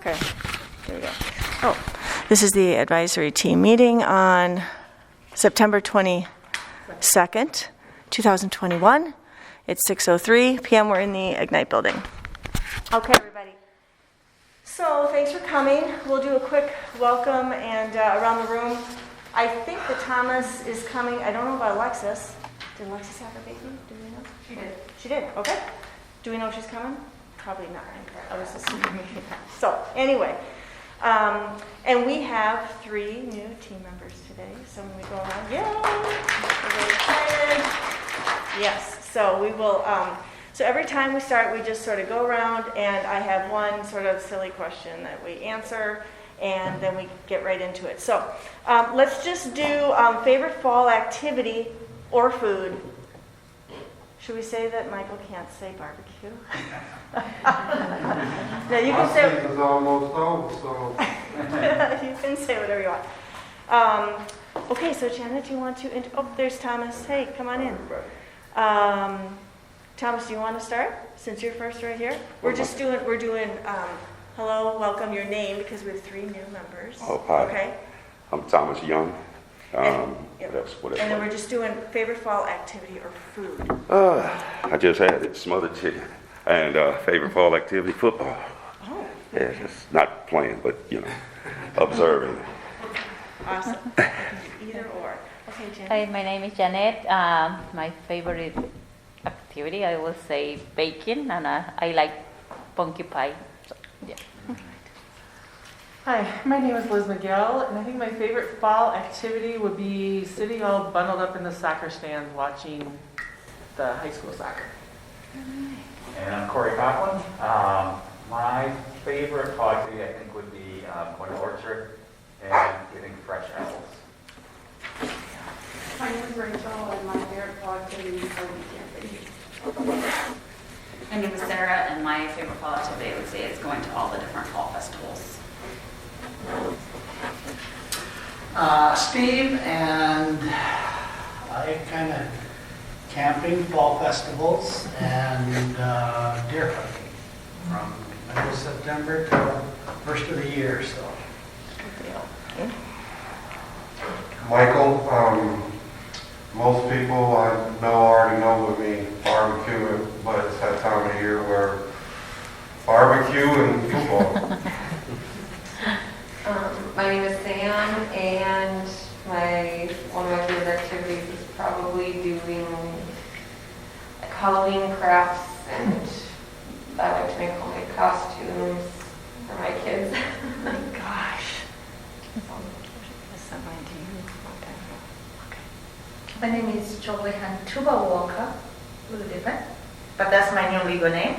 Okay, there we go. Oh, this is the advisory team meeting on September 22nd, 2021. It's 6:03 p.m. We're in the Ignite building. Okay, everybody. So thanks for coming. We'll do a quick welcome and around the room. I think that Thomas is coming. I don't know about Alexis. Did Alexis have her baby? Do we know? She did. She did, okay. Do we know if she's coming? Probably not. I was assuming. So anyway, and we have 3 new team members today. So when we go around, yay! We're very excited. Yes. So we will. So every time we start, we just sort of go around, and I have one sort of silly question that we answer, and then we get right into it. So let's just do favorite fall activity or food. Should we say that Michael can't say barbecue? No, you can say. It's almost over, so. You can say whatever you want. Okay, so Janet, do you want to? Oh, there's Thomas. Hey, come on in. Thomas, do you want to start? Since you're first right here, we're doing. Hello, welcome, your name, because we have 3 new members. Oh, hi. Okay. I'm Thomas Young. And then we're just doing favorite fall activity or food. I just had it, smothered chicken. And favorite fall activity, football. Oh. Yeah, just not playing, but, observing. Awesome. Either or. Okay, Jen. Hi, my name is Janet. My favorite activity, I will say baking, and I like pumpkin pie. So, yeah. Hi, my name is Liz McGill, and I think my favorite fall activity would be sitting all bundled up in the soccer stands watching the high school soccer. And I'm Corey Coughlin. My favorite fall activity, I think, would be going to orchard and getting fresh apples. My name is Rachel, and my favorite fall activity is camping. My name is Sarah, and my favorite fall activity, I would say, is going to all the different fall festivals. Steve, and I kind of camping, fall festivals, and deer hunting from middle of September to first of the year. So, Michael, most people I know already know with me barbecue, but it's that time of year where barbecue and football. My name is Sam, and one of my favorite activities is probably doing like Halloween crafts, and I like to make homemade costumes for my kids. Oh my gosh. That's not mine to you. Okay. My name is Jolehan Tuba Walker, a little different, but that's my new legal name.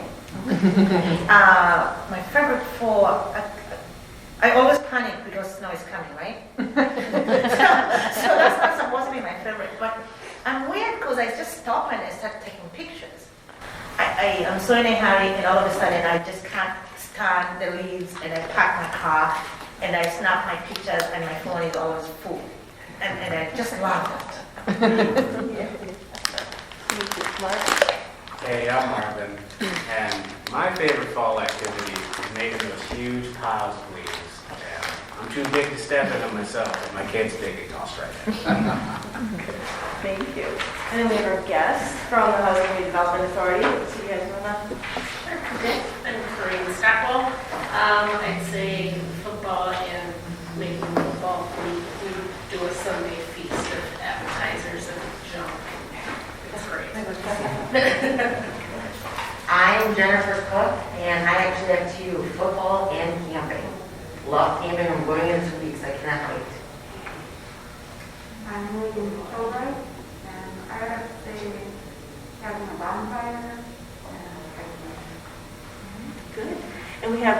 My favorite fall, I always panic because snow is coming, right? so that's not supposed to be my favorite, but I'm weird because I just stop and I start taking pictures. I'm so in a hurry, and all of a sudden I just can't stand the leaves, and I park my car and I snap my pictures, and my phone is always full. And I just love it. Hey, I'm Marvin, and my favorite fall activity is making those huge piles of leaves. I'm too big to step in them myself, but my kids dig it all straight. Thank you. And then we have our guest from the Housing and Redevelopment Authority. So you guys want to? Okay, I'm Corinne Stockwell. I'd say football and making football. We do a Sunday feast of appetizers and junk. It's great. I'm Jennifer Cook, and I actually like to do football and camping. Love camping. I'm going in 2 weeks. I cannot wait. I'm Megan Kilbright, and I would have to say having a bonfire and hiking. Good. And we have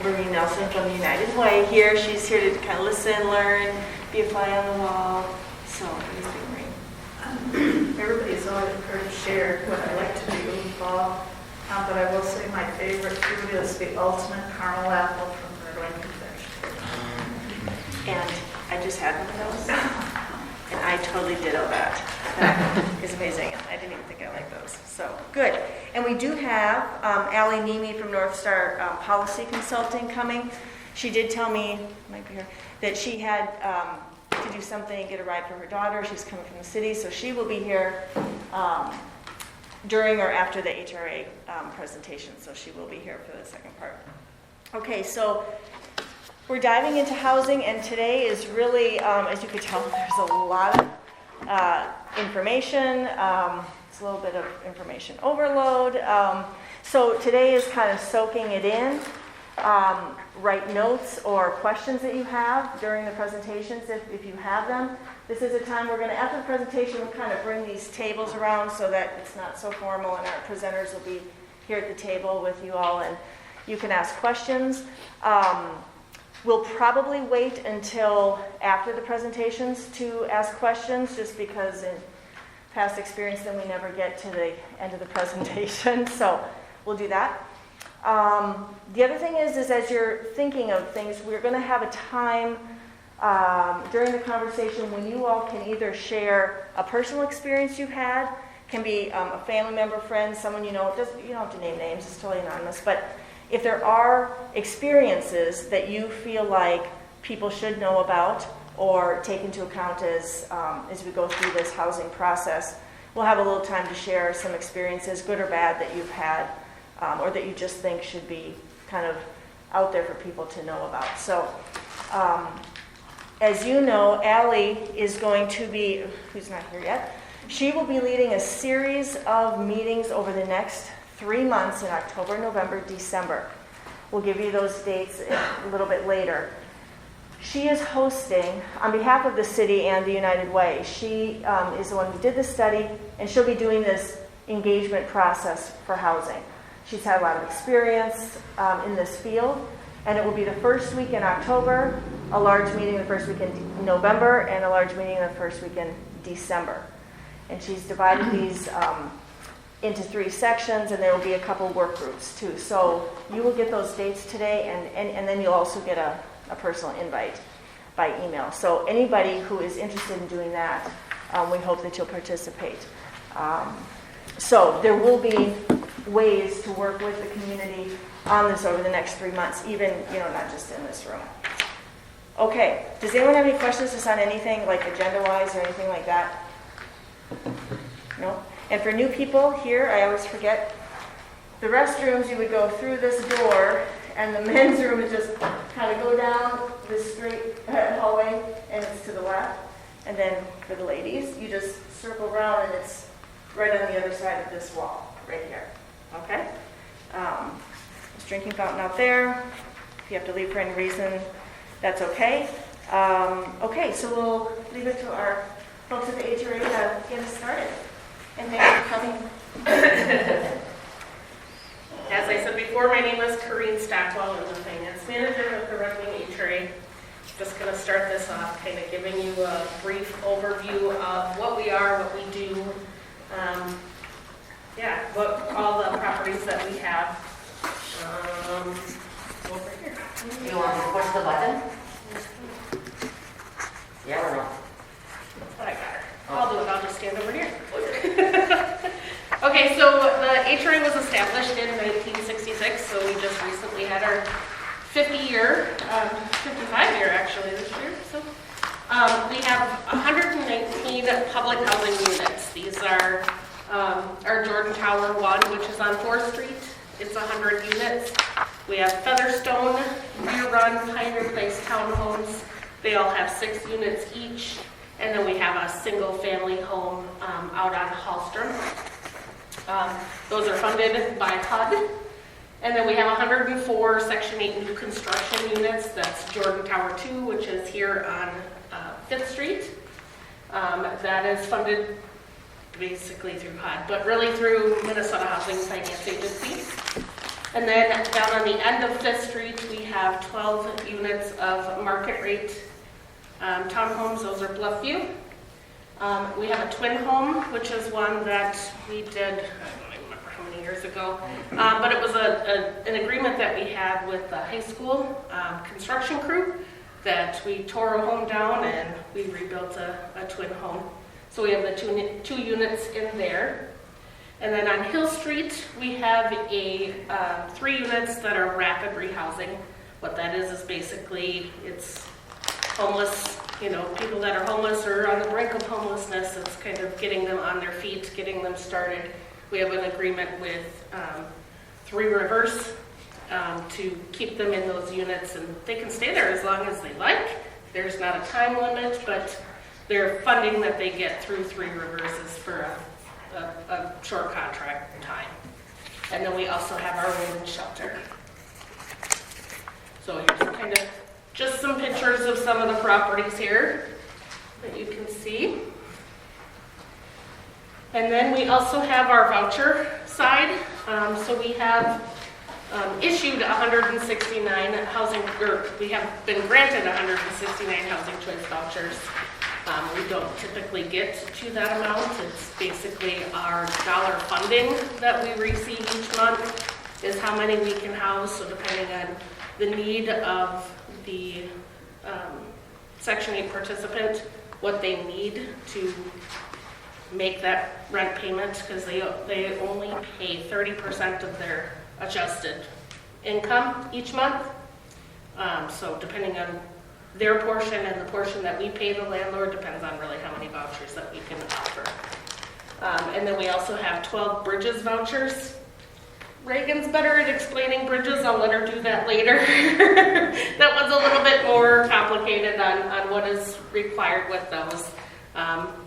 Marie Nelson from the United Way here. She's here to kind of listen, learn, be a fly on the wall. So, what do you think, Marie? Everybody's always encouraged to share what I like to do in fall. But I will say my favorite food is the ultimate caramel apple from Berlin Confection. And I just had one of those. And I totally ditto that. That is amazing. I didn't even think I liked those. So, good. And we do have Allie Nemi from North Star Policy Consulting coming. She did tell me, might be here, that she had to do something, get a ride for her daughter. She's coming from the city, so she will be here during or after the HRA presentation. So she will be here for the second part. Okay, so we're diving into housing, and today is really, as you can tell, there's a lot of information. It's a little bit of information overload. So today is kind of soaking it in. Write notes or questions that you have during the presentations if you have them. This is a time we're going to, after the presentation, we'll kind of bring these tables around so that it's not so formal, and our presenters will be here at the table with you all, and you can ask questions. We'll probably wait until after the presentations to ask questions, just because in past experience, then we never get to the end of the presentation. So we'll do that. The other thing is as you're thinking of things, we're going to have a time during the conversation when you all can either share a personal experience you've had, can be a family member, friend, someone you know. You don't have to name names, it's totally anonymous, but if there are experiences that you feel like people should know about or take into account as we go through this housing process, we'll have a little time to share some experiences, good or bad, that you've had or that you just think should be kind of out there for people to know about. So as you know, Allie is going to be, who's not here yet, she will be leading a series of meetings over the next 3 months in October, November, December. We'll give you those dates a little bit later. She is hosting, on behalf of the city and the United Way, she is the one who did the study, and she'll be doing this engagement process for housing. She's had a lot of experience in this field, and it will be the first week in October, a large meeting the first week in November, and a large meeting the first week in December. And she's divided these into 3 sections, and there will be a couple work groups too. So you will get those dates today, and then you'll also get a personal invite by email. So anybody who is interested in doing that, we hope that you'll participate. So there will be ways to work with the community on this over the next 3 months, even, not just in this room. Okay, does anyone have any questions just on anything, like agenda-wise or anything like that? No? And for new people here, I always forget, the restrooms, you would go through this door, and the men's room would just kind of go down this straight hallway, and it's to the left. And then for the ladies, you just circle around, and it's right on the other side of this wall, right here. Okay? There's drinking fountain out there. If you have to leave for any reason, that's okay. Okay, so we'll leave it to our folks at the HRA to get us started. And thank you for coming. As I said before, my name is Corrine Stockwell. I'm the finance manager of the Red Wing HRA. Just going to start this off kind of giving you a brief overview of what we are, what we do, what all the properties that we have. Over here. You want to push the button? Yeah or no? But I got her. I'll do it. I'll just stand over here. Okay, so the HRA was established in 1966, so we just recently had our 55-year actually this year. So we have 119 public housing units. These are our Jordan Tower 1, which is on 4th Street. It's 100 units. We have Featherstone, Deer Run, Pioneer Place townhomes. They all have 6 units each. And then we have a single family home out on Hallstrom. Those are funded by HUD. And then we have 104 Section 8 new construction units. That's Jordan Tower 2, which is here on 5th Street. That is funded basically through HUD, but really through Minnesota Housing Finance Agency. And then down on the end of 5th Street, we have 12 units of market rate townhomes. Those are Bluffview. We have a twin home, which is one that we did, I don't even remember how many years ago, but it was an agreement that we had with the high school construction crew that we tore a home down and we rebuilt a twin home. So we have the two units in there. And then on Hill Street, we have 3 units that are rapid rehousing. What that is basically, it's homeless, people that are homeless or on the brink of homelessness. It's kind of getting them on their feet, getting them started. We have an agreement with 3 Rivers to keep them in those units, and they can stay there as long as they like. There's not a time limit, but their funding that they get through 3 Rivers is for a short contract time. And then we also have our women's shelter. So here's kind of just some pictures of some of the properties here that you can see. And then we also have our voucher side. So we have issued 169 housing, or we have been granted 169 housing choice vouchers. We don't typically get to that amount. It's basically our dollar funding that we receive each month is how many we can house. So depending on the need of the Section 8 participant, what they need to make that rent payment, because they only pay 30% of their adjusted income each month. So depending on their portion and the portion that we pay the landlord depends on really how many vouchers that we can offer. And then we also have 12 Bridges vouchers. Reagan's better at explaining Bridges. I'll let her do that later. That was a little bit more complicated on what is required with those.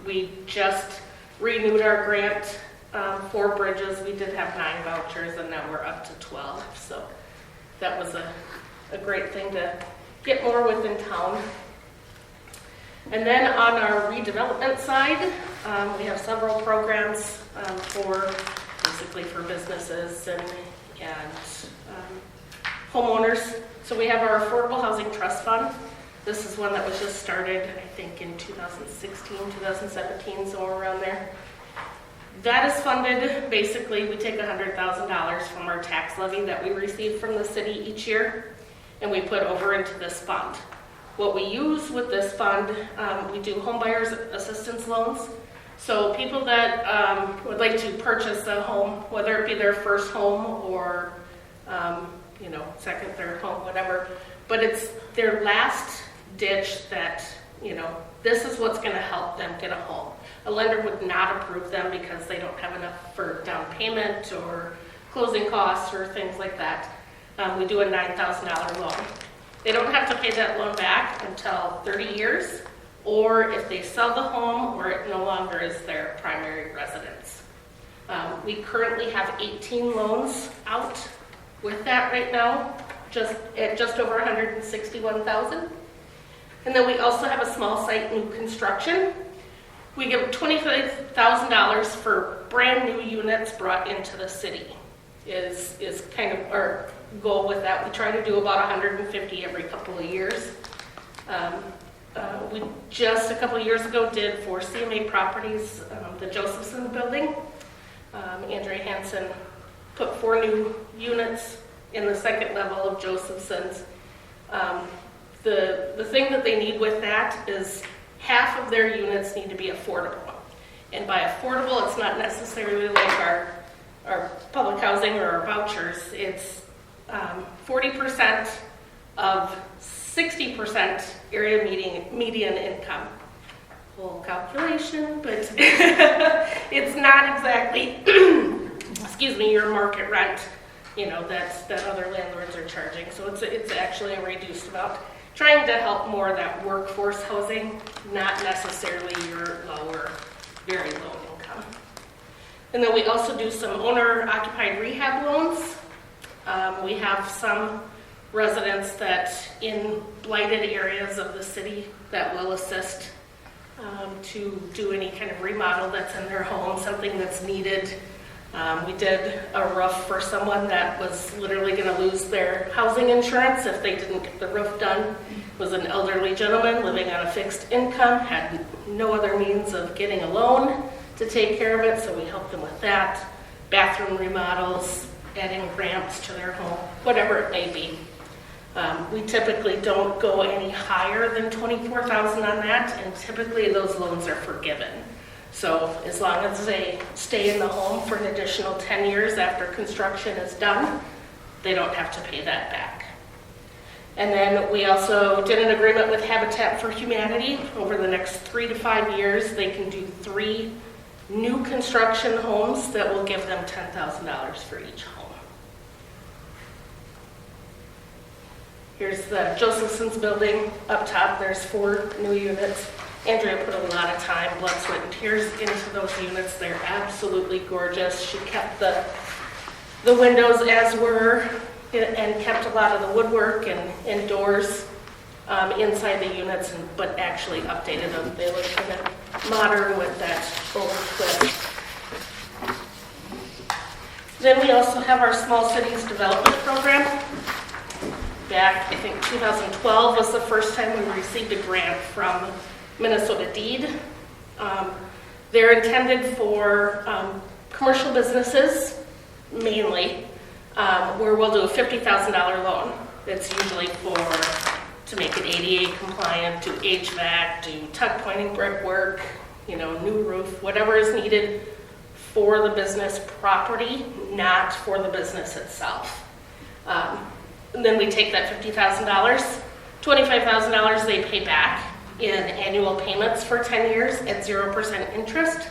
We just renewed our grant for Bridges. We did have 9 vouchers, and now we're up to 12. So that was a great thing to get more within town. And then on our redevelopment side, we have several programs basically for businesses and homeowners. So we have our Affordable Housing Trust Fund. This is one that was just started, I think, in 2016, 2017, somewhere around there. That is funded, basically, we take $100,000 from our tax levy that we receive from the city each year, and we put over into this fund. What we use with this fund, we do home buyers assistance loans. So people that would like to purchase a home, whether it be their first home or second, third home, whatever, but it's their last ditch that, this is what's going to help them get a home. A lender would not approve them because they don't have enough for down payment or closing costs or things like that. We do a $9,000 loan. They don't have to pay that loan back until 30 years, or if they sell the home or it no longer is their primary residence. We currently have 18 loans out with that right now, just over $161,000. And then we also have a small site new construction. We give $25,000 for brand new units brought into the city is kind of our goal with that. We try to do about 150 every couple of years. We just a couple of years ago did for CMA Properties, the Josephson building. Andrea Hansen put 4 new units in the second level of Josephson's. The thing that they need with that is half of their units need to be affordable. And by affordable, it's not necessarily like our public housing or our vouchers. It's 40% of 60% area median income. Full calculation, but it's not exactly, your market rent, that other landlords are charging. So it's actually a reduced amount. Trying to help more of that workforce housing, not necessarily your very low income. And then we also do some owner-occupied rehab loans. We have some residents that in blighted areas of the city that will assist to do any kind of remodel that's in their home, something that's needed. We did a roof for someone that was literally going to lose their housing insurance if they didn't get the roof done. It was an elderly gentleman living on a fixed income, had no other means of getting a loan to take care of it, so we helped them with that. Bathroom remodels, adding ramps to their home, whatever it may be. We typically don't go any higher than $24,000 on that, and typically those loans are forgiven. So as long as they stay in the home for an additional 10 years after construction is done, they don't have to pay that back. And then we also did an agreement with Habitat for Humanity. Over the next 3 to 5 years, they can do 3 new construction homes that will give them $10,000 for each home. Here's the Josephson's building up top. There's 4 new units. Andrea put a lot of time, blood, sweat, and tears into those units. They're absolutely gorgeous. She kept the windows as were and kept a lot of the woodwork and doors inside the units, but actually updated them. They look kind of modern with that old twist. Then we also have our Small Cities Development Program. Back, I think 2012 was the first time we received a grant from Minnesota Deed. They're intended for commercial businesses, mainly, where we'll do a $50,000 loan. It's usually to make it ADA compliant, do HVAC, do tuck pointing brickwork, new roof, whatever is needed for the business property, not for the business itself. And then we take that $50,000, $25,000 they pay back in annual payments for 10 years at 0% interest.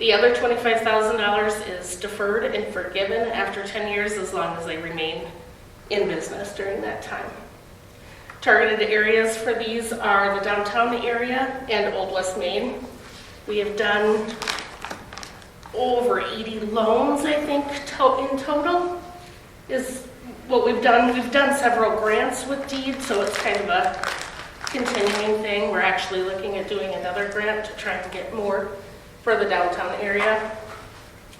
The other $25,000 is deferred and forgiven after 10 years as long as they remain in business during that time. Targeted areas for these are the downtown area and Old West Main. We have done over 80 loans, I think, in total is what we've done. We've done several grants with Deed, so it's kind of a continuing thing. We're actually looking at doing another grant to try and get more for the downtown area.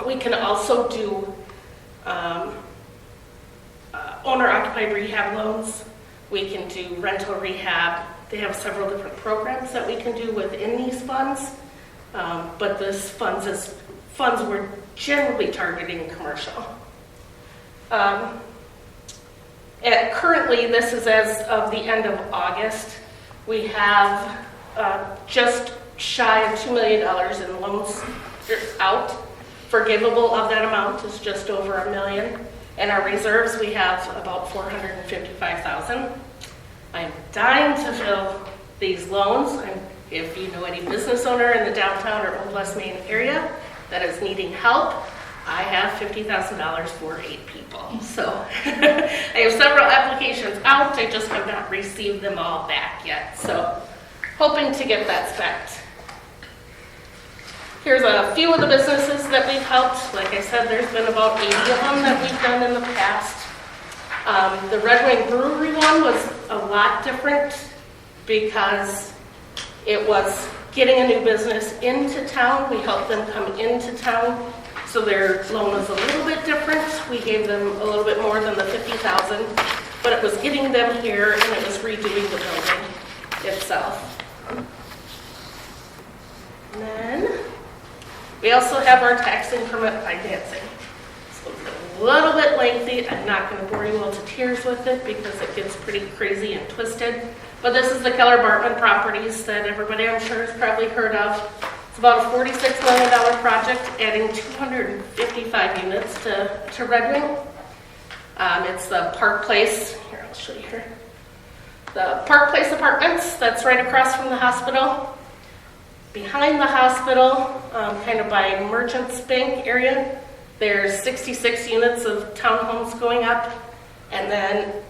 We can also do owner-occupied rehab loans. We can do rental rehab. They have several different programs that we can do within these funds, but this funds we're generally targeting commercial. Currently, this is as of the end of August. We have just shy of $2 million in loans out. Forgivable of that amount is just over $1 million. And our reserves, we have about $455,000. I'm dying to fill these loans. If you know any business owner in the downtown or Old West Main area that is needing help, I have $50,000 for 8 people. So I have several applications out. I just have not received them all back yet. So hoping to get that spec'd. Here's a few of the businesses that we've helped. Like I said, there's been about 80 of them that we've done in the past. The Red Wing Brewery one was a lot different because it was getting a new business into town. We helped them come into town. So their loan was a little bit different. We gave them a little bit more than the $50,000, but it was getting them here and it was redoing the building itself. And then we also have our tax increment financing. It's a little bit lengthy. I'm not going to bore you all to tears with it because it gets pretty crazy and twisted. But this is the Keller Bartman properties that everybody I'm sure has probably heard of. It's about a $46 million project, adding 255 units to Red Wing. It's the Park Place, here I'll show you here. The Park Place Apartments, that's right across from the hospital. Behind the hospital, kind of by Merchants Bank area, there's 66 units of townhomes going up. And then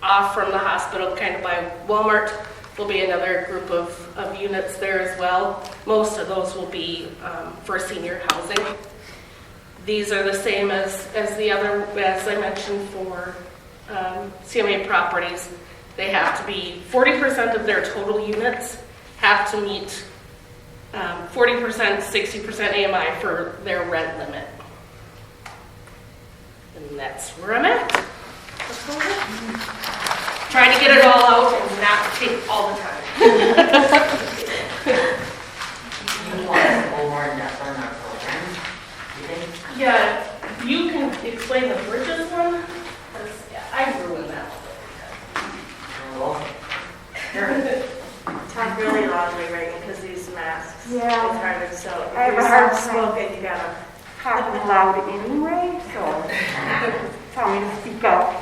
off from the hospital, kind of by Walmart, will be another group of units there as well. Most of those will be for senior housing. These are the same as the other, as I mentioned, for CMA properties. They have to be 40% of their total units have to meet 40%, 60% AMI for their rent limit. And that's where I'm at. Trying to get it all out and not take all the time. You want a little more in depth on our program, you think? Yeah, you can explain the bridges one, because I ruined that one. Talk really loudly, Reagan, because these masks. Yeah. It's harder, so if I have you a hard stop time. smoking, you gotta. Talking loud anyway, so tell me to speak up.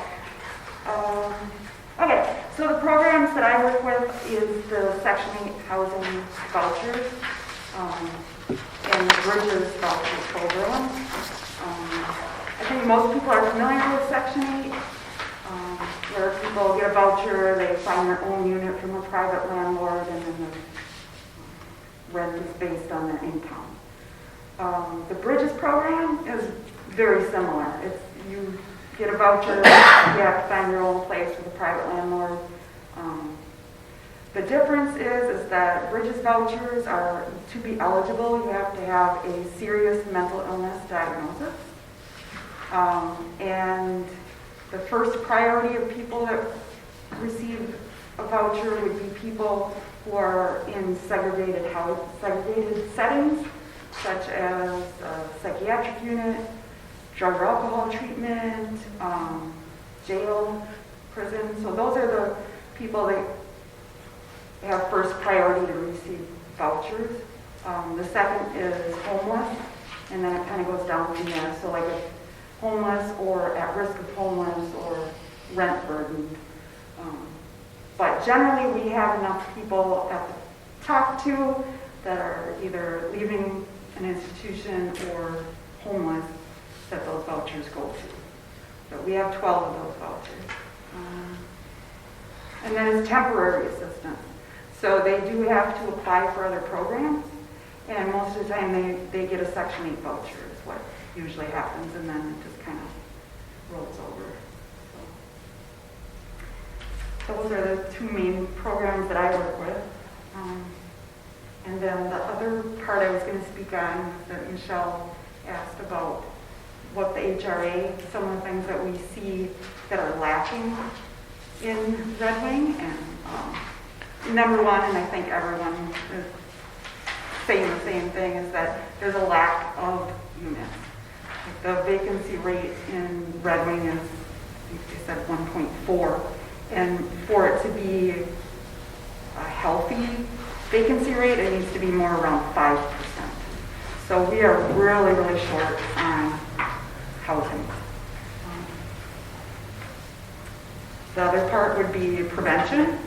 Okay, so the programs that I work with is the Section 8 housing vouchers and the Bridges voucher program. I think most people are familiar with Section 8, where people get a voucher, they find their own unit from a private landlord, and then the rent is based on their income. The Bridges program is very similar. It's you get a voucher, you have to find your own place with a private landlord. The difference is that Bridges vouchers are, to be eligible, you have to have a serious mental illness diagnosis. And the first priority of people that receive a voucher would be people who are in segregated settings, such as a psychiatric unit, drug or alcohol treatment, jail, prison. So those are the people that have first priority to receive vouchers. The second is homeless, and then it kind of goes down from there. So like if homeless or at risk of homeless or rent burdened. But generally we have enough people at the top two that are either leaving an institution or homeless that those vouchers go to. So we have 12 of those vouchers. And then it's temporary assistance. So they do have to apply for other programs, and most of the time they get a Section 8 voucher is what usually happens, and then it just kind of rolls over. So those are the two main programs that I work with. And then the other part I was going to speak on that Michelle asked about what the HRA, some of the things that we see that are lacking in Red Wing. And number one, and I think everyone is saying the same thing, is that there's a lack of units. The vacancy rate in Red Wing is, I think they said 1.4. And for it to be a healthy vacancy rate, it needs to be more around 5%. So we are really, really short on housing. The other part would be prevention,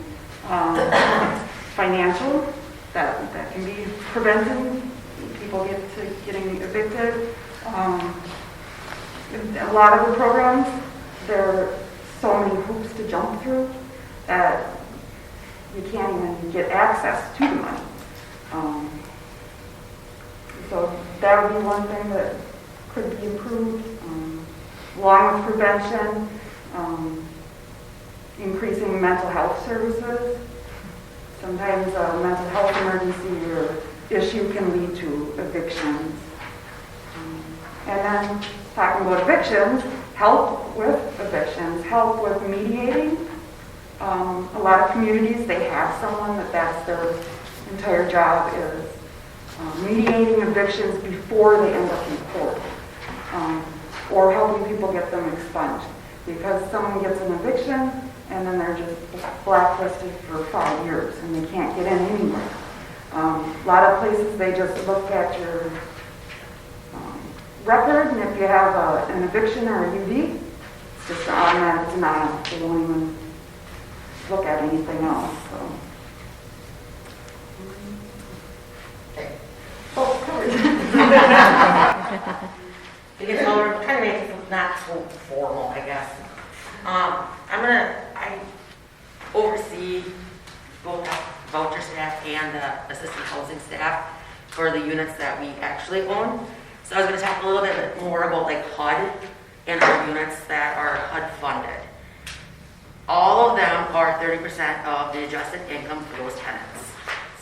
financial, that can be prevented. People getting evicted. A lot of the programs, there are so many hoops to jump through that you can't even get access to the money. So that would be one thing that could be improved, along with prevention, increasing mental health services. Sometimes a mental health emergency or issue can lead to evictions. And then talking about evictions, help with evictions, help with mediating. A lot of communities, they have someone that's their entire job is mediating evictions before they end up in court, or helping people get them expunged. Because someone gets an eviction and then they're just blacklisted for 5 years and they can't get in anywhere. A lot of places, they just look at your record, and if you have an eviction or a UD, it's just an automatic denial. They won't even look at anything else. So. Oh, covered. Because we're trying to make it not so formal, I guess. I oversee both voucher staff and the assisted housing staff for the units that we actually own. So I was going to talk a little bit more about like HUD and our units that are HUD funded. All of them are 30% of the adjusted income for those tenants.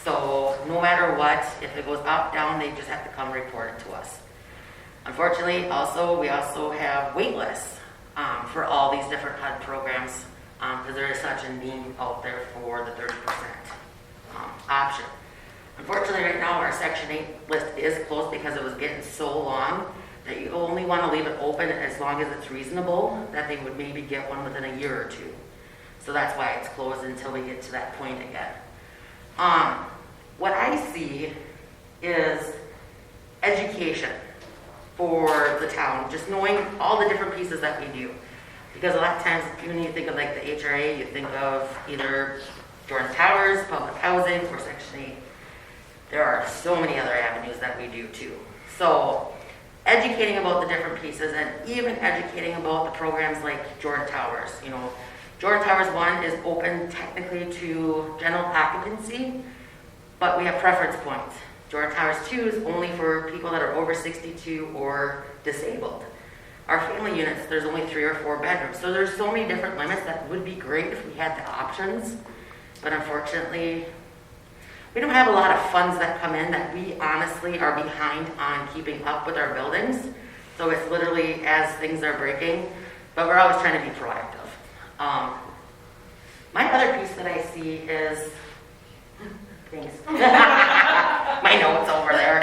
So no matter what, if it goes up, down, they just have to come report it to us. Unfortunately, we also have wait lists for all these different HUD programs because there is such a need out there for the 30% option. Unfortunately, right now, our Section 8 list is closed because it was getting so long that you only want to leave it open as long as it's reasonable, that they would maybe get one within a year or two. So that's why it's closed until we get to that point again. What I see is education for the town, just knowing all the different pieces that we do. Because a lot of times, when you think of like the HRA, you think of either Jordan Towers, public housing, or Section 8. There are so many other avenues that we do too. So educating about the different pieces and even educating about the programs like Jordan Towers. You know, Jordan Towers 1 is open technically to general occupancy, but we have preference points. Jordan Towers 2 is only for people that are over 62 or disabled. Our family units, there's only 3 or 4 bedrooms. So there's so many different limits that would be great if we had the options. But unfortunately, we don't have a lot of funds that come in that we honestly are behind on keeping up with our buildings. So it's literally as things are breaking, but we're always trying to be proactive. My other piece that I see is, thanks, my notes over there.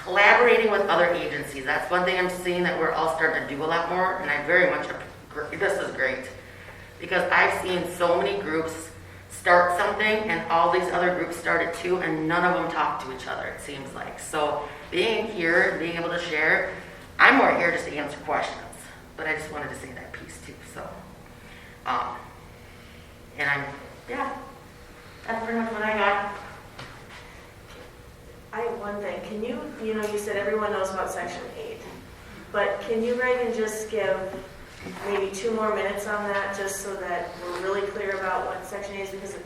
Collaborating with other agencies. That's one thing I'm seeing that we're all starting to do a lot more, and I very much agree. This is great. Because I've seen so many groups start something and all these other groups start it too, and none of them talk to each other, it seems like. So being here and being able to share, I'm more here just to answer questions, but I just wanted to say that piece too. So, that's pretty much what I got. I have one thing. Can you said everyone knows about Section 8, but can you, Reagan, just give maybe 2 more minutes on that, just so that we're really clear about what Section 8 is, because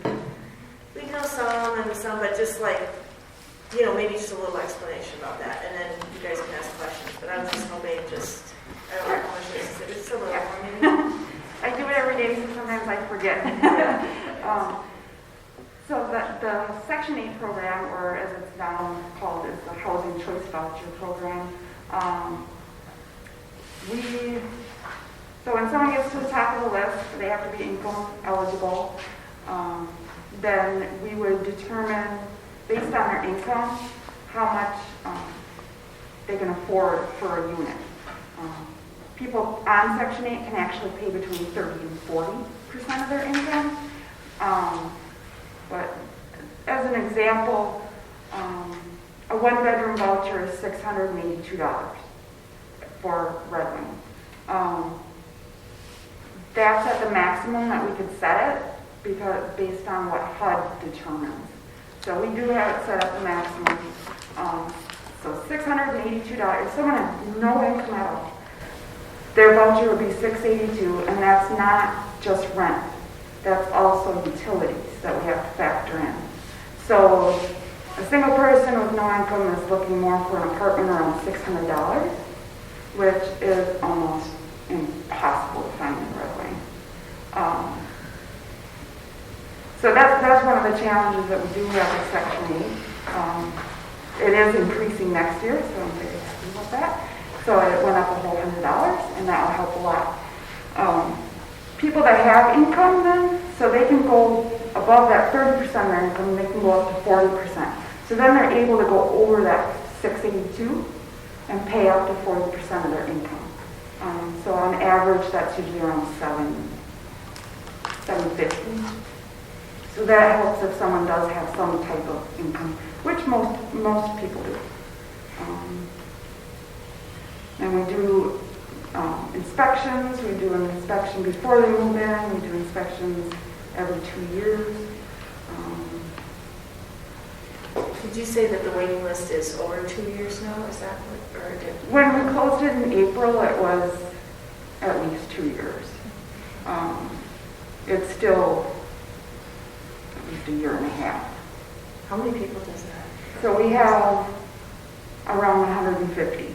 we know some and some, but just like, maybe just a little explanation about that, and then you guys can ask questions. But I was just hoping, I don't know how much this is. It's a little more, maybe. I do it every day, so sometimes I forget. So the Section 8 program, or as it's now called, is the Housing Choice Voucher Program. So when someone gets to the top of the list, they have to be income eligible. Then we would determine, based on their income, how much they can afford for a unit. People on Section 8 can actually pay between 30 and 40% of their income. But as an example, a 1-bedroom voucher is $682 for Red Wing. That's at the maximum that we could set it, because based on what HUD determines. So we do have it set at the maximum. So $682. If someone has no income at all, their voucher would be $682, and that's not just rent. That's also utilities that we have to factor in. So a single person with no income is looking more for an apartment around $600, which is almost impossible to find in Red Wing. So that's one of the challenges that we do have with Section 8. It is increasing next year, so I'm very happy about that. So it went up a whole $100, and that will help a lot. People that have income then, so they can go above that 30% of their income, they can go up to 40%. So then they're able to go over that 682 and pay up to 40% of their income. So on average, that's usually around $750. So that helps if someone does have some type of income, which most people do. And we do inspections. We do an inspection before they move in. We do inspections every 2 years. Did you say that the waiting list is over 2 years now? Is that what, or did? When we closed it in April, it was at least 2 years. It's still at least a year and a half. How many people does that? So we have around 150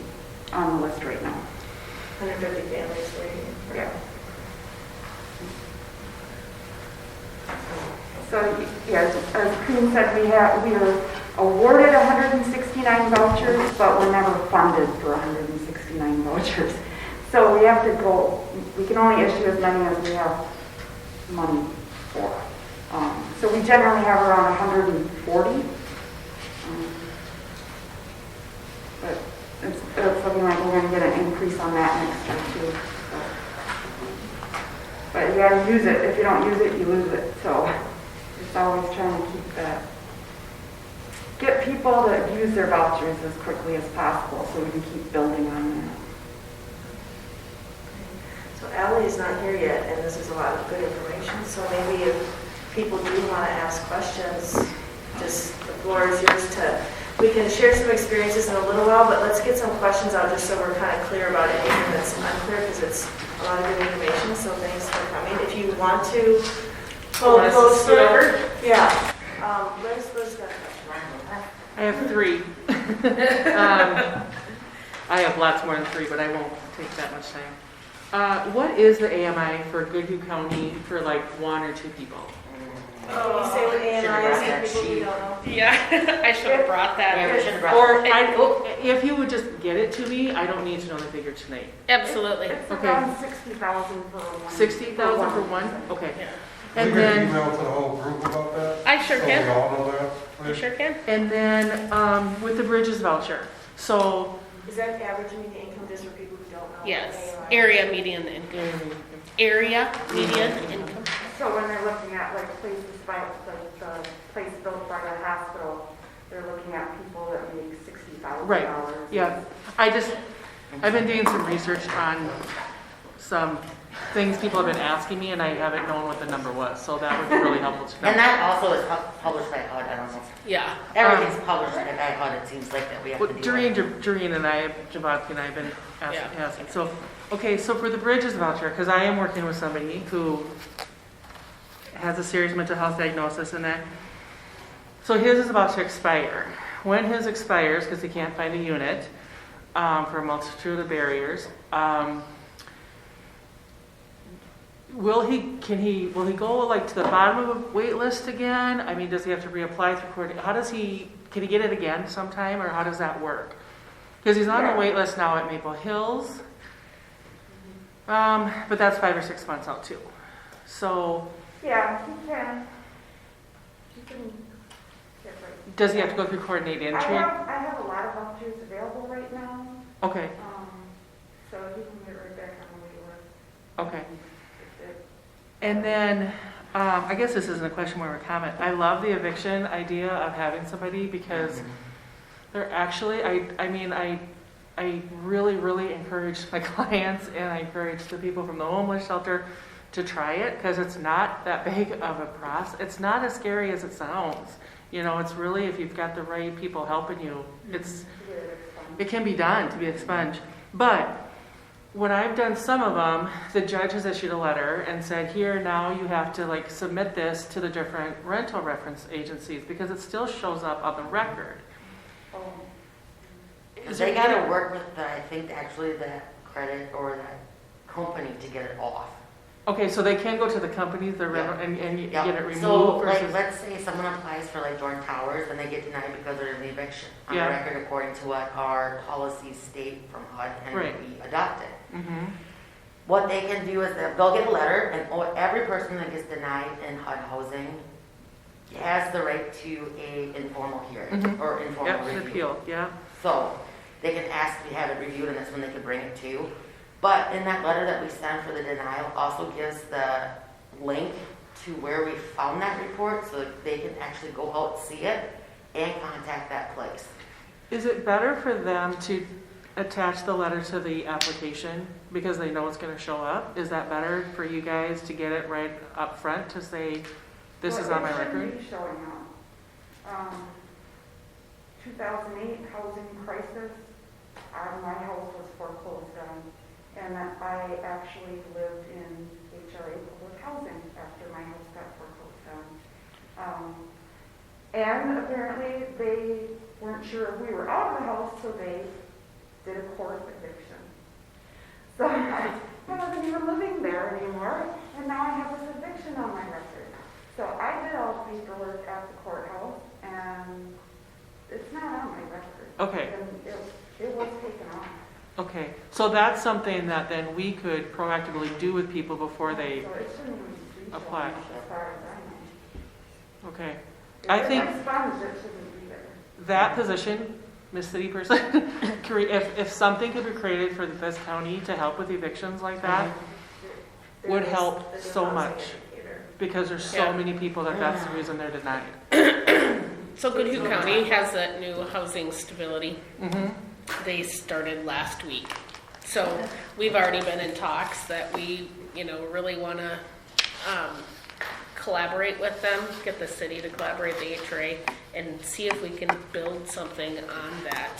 on the list right now. 150 families waiting. Yeah. So, yeah, as Coon said, we are awarded 169 vouchers, but we're never funded for 169 vouchers. So we have to go, we can only issue as many as we have money for. So we generally have around 140. But it's looking like we're going to get an increase on that next year too. But you gotta use it. If you don't use it, you lose it. So it's always trying to keep that. Get people to use their vouchers as quickly as possible so we can keep building on that. So Allie is not here yet, and this is a lot of good information, so maybe if people do want to ask questions, just the floor is yours to, we can share some experiences in a little while, but let's get some questions out just so we're kind of clear about anything that's unclear, because it's a lot of good information, so thanks for coming. If you want to hold closer, yeah. Liz got a question. I have 3. I have lots more than 3, but I won't take that much time. What is the AMI for Goodhue County for like 1 or 2 people? Can you say what AMI is for people who don't know? Yeah, I should have brought that. Yeah, we should have brought Or if you would just get it to me, I don't need to know the figure tonight. Absolutely. It's Okay. around 60,000 for one. 60,000 for one? Okay. Yeah. And We can then, email to the whole group about that? I sure So can. we all know that, I please? sure can. and then with the Bridges voucher. So, Is that average median income just for people who don't know? what Yes, AMI is? area median income. Area median income. So when they're looking at like places by the place built by the hospital, they're looking at people that make $60,000. right, yeah. I've been doing some research on some things people have been asking me, and I haven't known what the number was, so that would be really helpful to know. And that also is published by HUD, I don't know. Yeah. Everything's published by HUD, it seems like that we have to Well, do. Doreen and I, Jabatki and I have been asking. So, okay, so for the Bridges voucher, because I am working with somebody who has a serious mental health diagnosis and that. So his is about to expire. When his expires, because he can't find a unit for a multitude of barriers, will he go like to the bottom of a wait list again? I mean, does he have to reapply through court? Can he get it again sometime, or how does that work? Because he's on the wait list now at Maple Hills, but that's 5 or 6 months out too. So Yeah, he can. He can get right. does he have to go through coordinated entry? I have a lot of vouchers available right now, Okay, so he can get right back on the wait list. okay. And then, I guess this isn't a question, more of a comment. I love the eviction idea of having somebody because they're actually, I really, really encourage my clients and I encourage the people from the homeless shelter to try it because it's not that big of a process. It's not as scary as it sounds. You know, it's really, if you've got the right people helping you, it can be done to be expunged. But when I've done some of them, the judge has issued a letter and said, here, now you have to like submit this to the different rental reference agencies because it still shows up on the record. They gotta work with I think actually that credit or that company to get it off. Okay, so they can go to the companies that Yeah. and Yeah. get it removed So, versus... like, let's say someone applies for like Jordan Towers and they get denied because there's an eviction on Yeah. the record according to what our policies state from HUD and Right. we adopted. Mhm. What they can do is that they'll get a letter and every person that gets denied in HUD housing has the right to a informal hearing Mhm. or informal Yep, review. appeal, yeah. So they can ask to have it reviewed and that's when they can bring it to. But in that letter that we sent for the denial also gives the link to where we found that report so that they can actually go out, see it, and contact that place. Is it better for them to attach the letter to the application because they know it's going to show up? Is that better for you guys to get it right up front to say, this is on my record? It shouldn't be showing up. 2008 housing crisis, my house was foreclosed on, and I actually lived in HRA public housing after my house got foreclosed on. And apparently they weren't sure if we were out of the house, so they did a court eviction. So I wasn't even living there anymore, and now I have this eviction on my record. So I did all the paperwork at the courthouse, and it's not on my record. Okay. And it was taken off. Okay, so that's something that then we could proactively do with people before they So it shouldn't even be apply. showing up as far as I know. Okay. If I it's think expunged, it shouldn't be there. that position, Miss City Person, if something could be created for this county to help with evictions like that, would There is help the new so housing much, indicator. because there's so Yeah. many people that's the reason they're denied. So Goodhue County has that new housing stability. Mm-hmm. They started last week. So we've already been in talks that we, really want to collaborate with them, get the city to collaborate, the HRA, and see if we can build something on that,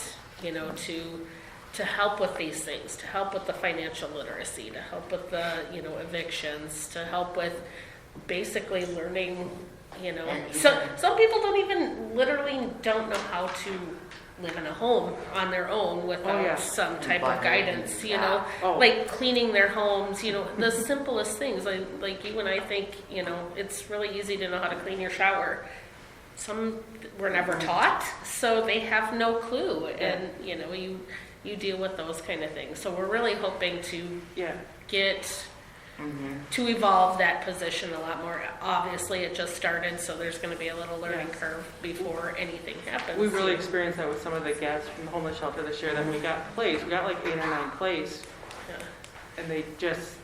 to help with these things, to help with the financial literacy, to help with the, evictions, to help with basically learning, some people literally don't know how to live in a home on their own without some type of guidance, like cleaning their homes, the simplest things. Like you and I think, it's really easy to know how to clean your shower. Some were never taught, so they have no clue. And, you deal with those kind of things. So we're really hoping to get to evolve that position a lot more. Obviously, it just started, so there's going to be a little learning curve before anything happens. We really experienced that with some of the guests from the homeless shelter this year that we got placed. We got like 8 or 9 placed, and they just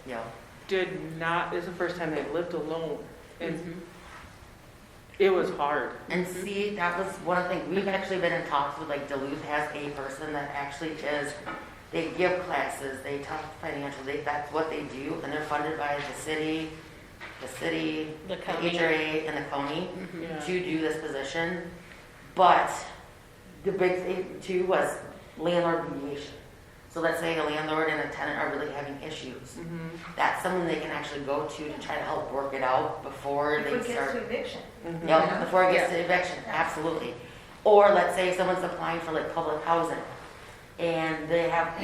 did not. It's the first time they've lived alone, and it was hard. And see, that was one of the things, we've actually been in talks with, like Duluth has a person that actually they give classes, they talk financial, that's what they do, and they're funded by the city, the HRA, and the county to do this position. But the big thing too was landlord mediation. So let's say a landlord and a tenant are really having issues. That's someone they can actually go to try to help work it out before they start. Before it gets to eviction. Yep, before it gets to eviction, absolutely. Or let's say someone's applying for like public housing, and they have,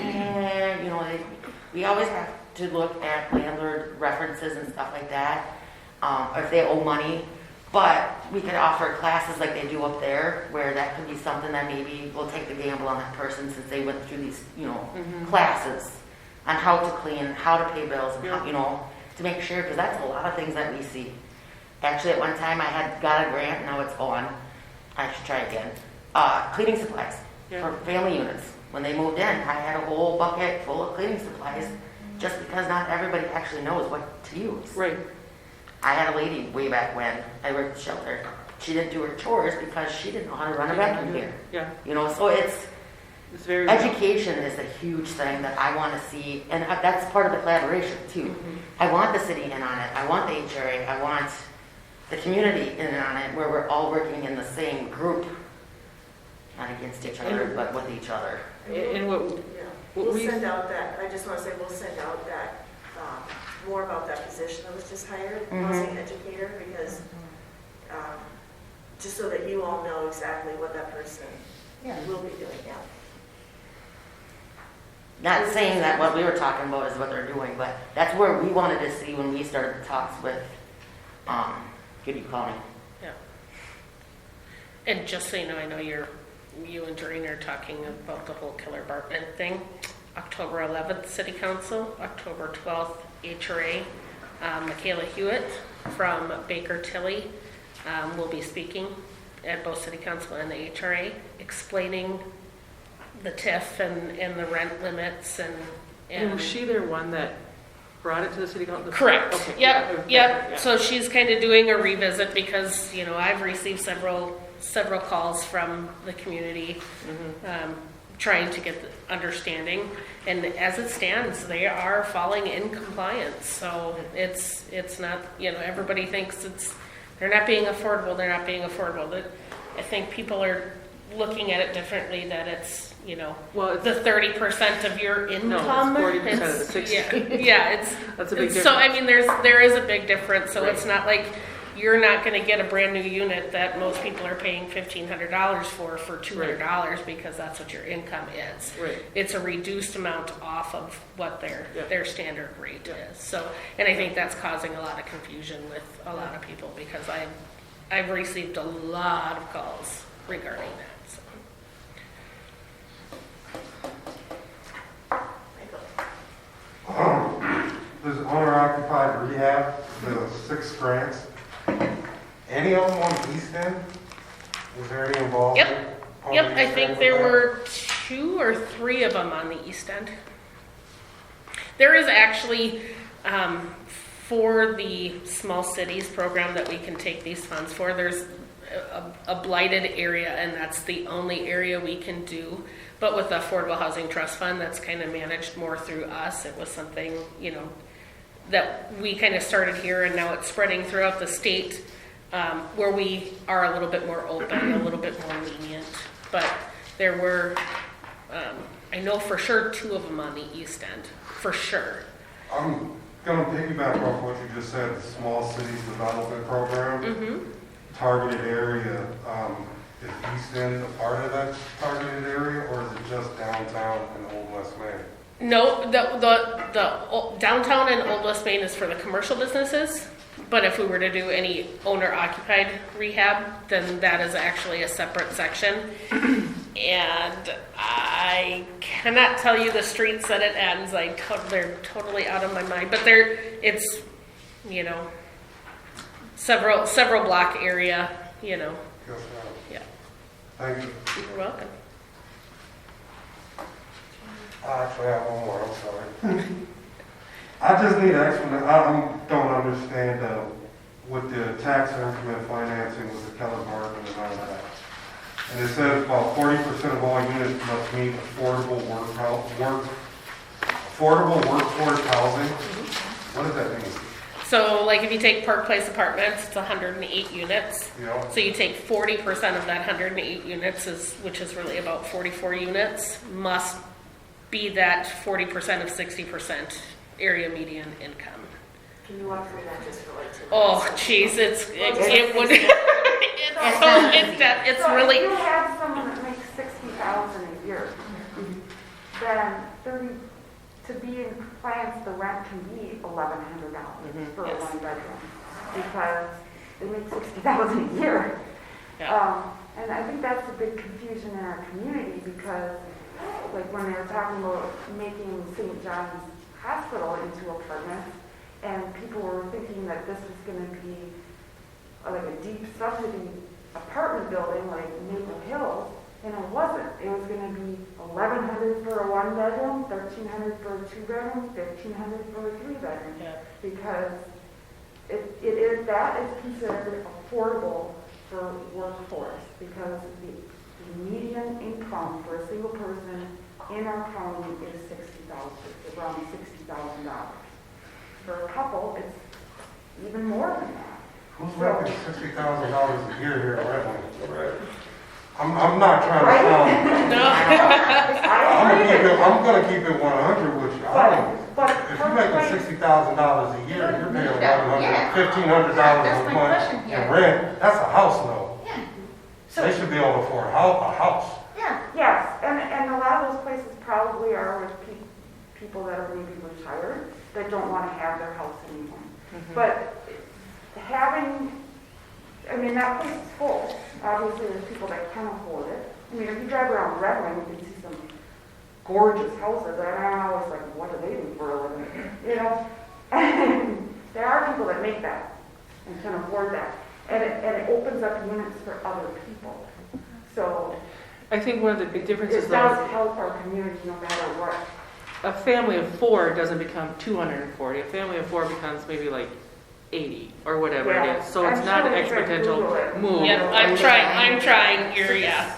we always have to look at landlord references and stuff like that, or if they owe money. But we could offer classes like they do up there, where that could be something that maybe will take the gamble on that person, since they went through these, classes on how to clean, how to pay bills, and how, to make sure, because that's a lot of things that we see. Actually, at one time I had got a grant, now it's gone. I should try again. Cleaning supplies for family units. When they moved in, I had a whole bucket full of cleaning supplies, just because not everybody actually knows what to use. Right. I had a lady way back when I worked at the shelter. She didn't do her chores because she didn't know how to run a vacuum cleaner. Yeah. So it's very education is a huge thing that I want to see, and that's part of the collaboration too. I want the city in on it. I want the HRA. I want the community in on it, where we're all working in the same group, not against each other, but with each other. And We'll send out that, I just want to say, we'll send out that, more about that position that was just hired, housing educator, because, just so that you all know exactly what that person will be doing, Not saying that what we were talking about is what they're doing, but that's where we wanted to see when we started the talks with Goodhue County. Yeah. And just so you know you and Doreen are talking about the whole Killer Bartman thing. October 11th, City Council. October 12th, HRA. Michaela Hewitt from Baker Tilly will be speaking at both City Council and the HRA, explaining the TIF and the rent limits and was she their one that brought it to the city council? Correct. Okay. Yep. Yeah. So she's kind of doing a revisit because, I've received several calls from the community trying to get the understanding. And as it stands, they are falling in compliance. So it's not, everybody thinks they're not being affordable. They're not being affordable. I think people are looking at it differently, that it's, well, the 30% of your income. No, it's 40% of the 60. That's a big difference. So I mean, there is a big difference. So it's not like you're not going to get a brand new unit that most people are paying $1,500 for $200 because that's what your income is. Right. It's a reduced amount off of what their standard rate is. So, and I think that's causing a lot of confusion with a lot of people, because I've received a lot of calls regarding that. So. There's owner-occupied rehab, the 6 grants. Any of them on East End? Is there any involvement? Yep, I think there were 2 or 3 of them on the East End. There is actually for the small cities program that we can take these funds for, there's a blighted area, and that's the only area we can do. But with the Affordable Housing Trust Fund, that's kind of managed more through us. It was something, you know, that we kind of started here, and now it's spreading throughout the state, where we are a little bit more open, a little bit more lenient. But there were, I know for sure 2 of them on the East End, for sure. I'm gonna piggyback off what you just said, the Small Cities Development Program. Mm-hmm. Targeted area, is East End a part of that targeted area, or is it just downtown and Old West Main? No, the downtown and Old West Main is for the commercial businesses, but if we were to do any owner-occupied rehab, then that is actually a separate section. And I cannot tell you the streets that it ends. They're totally out of my mind, but it's, you know, several block area, you know. Yes, ma'am. Yeah. Thank you. You're welcome. I actually have one more, I'm sorry. I just need an explanation. I don't understand with the tax increment financing with the Keller Martin and all that. And it says about 40% of all units must meet affordable workforce housing. What does that mean? So like if you take Park Place Apartments, it's 108 units. Yeah. So you take 40% of that 108 units, which is really about 44 units, must be that 40% of 60% area median income. Can you walk through that just for like 2 minutes? Oh, jeez, it's So really. if you have someone that makes $60,000 a year, then to be in compliance, the rent can be $1,100 for a Yes. 1-bedroom because they make $60,000 a year. Yeah. And I think that's a big confusion in our community because, like when they were talking about making St. John's Hospital into apartments, and people were thinking that this was going to be like a deep subsidy apartment building like Maple Hills, and it wasn't. It was going to be $1,100 for a 1-bedroom, $1,300 for a 2-bedroom, $1,500 for a 3-bedroom, because that is considered affordable for workforce because the median income for a single person in our county is around $60,000. For a couple, it's even more than that. Who's making $60,000 a year here in Redmond? I'm not trying to sound. No. I'm gonna keep it 100 with you. If you're making $60,000 a year, you're paying $1,500 a month in rent. That's a house note. They should be able to afford a house. Yes, and a lot of those places probably are with people that are maybe retired that don't want to have their house anymore. But that place is full. Obviously, there's people that can afford it. I mean, if you drive around Redmond, you can see some gorgeous houses, and I'm always like, what do they do for a living? You know? And there are people that make that and can afford that. And it opens up units for other people. So I think one of the big differences it does help our community no matter what. A family of 4 doesn't become 240. A family of 4 becomes maybe like 80 or whatever it is. So it's not an exponential move. Yep, I'm trying. You're, yeah.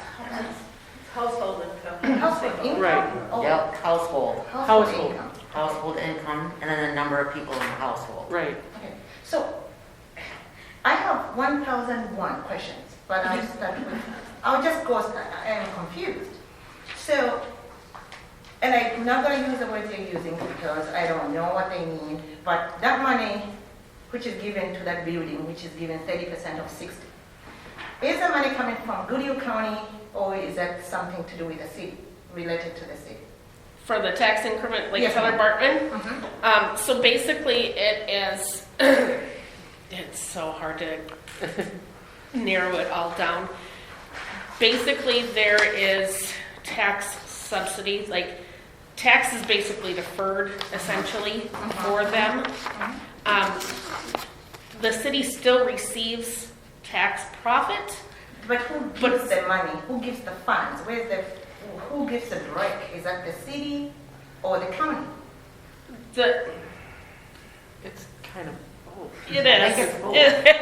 Household income. Household income? Right. Oh, Yep, household. Household. income. Household income, and then the number of people in the household. Right. Okay, so I have 1,001 questions, but I'll just go, I'm confused. So, and I'm not going to use the words you're using because I don't know what they mean, but that money which is given to that building, which is given 30% of 60, is the money coming from Goodyear County or is that something to do with the city, related to the city? For the tax increment, like Yes, Keller ma'am. Bartman. So basically it is, it's so hard to narrow it all down. Basically there is tax subsidies, like tax is basically deferred essentially for them. The city still receives tax profit. But who gives the money? Who gives the funds? Who gives the break? Is that the city or the county? It's kind of both. It is.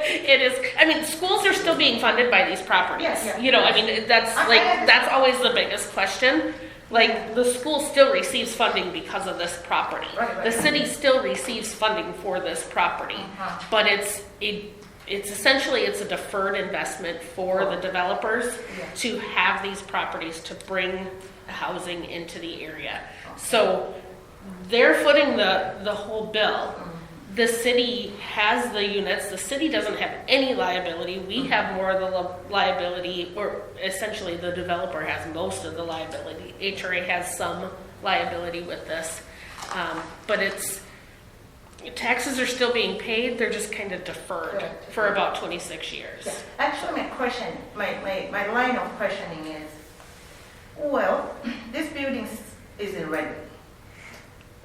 It is. I mean, schools are still being funded by these properties. Yes, yeah. You know, I mean, that's I like, understand. that's always the biggest question. Like, the school still receives funding because of this property. Right. The city still receives funding for this property. Uh-huh. But it's essentially, it's a deferred investment for the developers Yeah. to have these properties to bring housing into the area. So they're footing the whole bill. The city has the units. The city doesn't have any liability. We have more of the liability, or essentially the developer has most of the liability. HRA has some liability with this. But taxes are still being paid. They're just kind of deferred Correct. for about 26 years. Yeah. Actually, my question, my line of questioning is, well, this building is in Red Wing.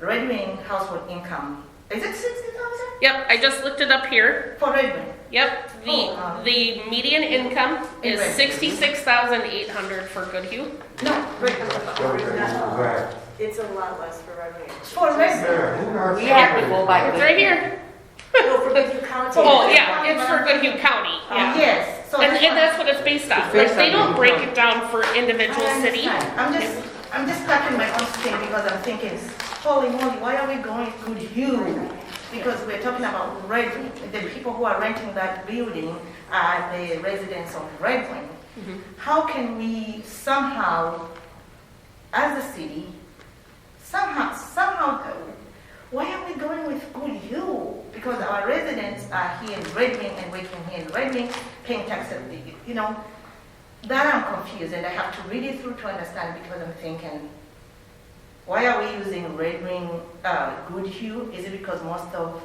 Red Wing household income, is it 60,000? Yep, I just looked it up here. For Red Wing? Yep, the median income is Right. 66,800 for Goodhue. No, Red Exactly. It's a lot less for Red Wing. For Red Wing. Yeah, who got We have to go by. It's right here. No, for Goodhue County. Oh, yeah, it's for Goodhue County, yeah. Yes. So And that's that's what it's based on. Like, they don't break it down for individual I city. understand. I'm just stuck in my own thing because I'm thinking, holy moly, why are we going Goodhue? Because we're talking about Red Wing. The people who are renting that building are the residents of Red Wing. How can we somehow, as a city, somehow, why are we going with Goodhue? Because our residents are here in Red Wing and working here in Red Wing, paying taxes, you know. That I'm confused, and I have to read it through to understand, because I'm thinking, why are we using Red Wing, Goodhue? Is it because most of,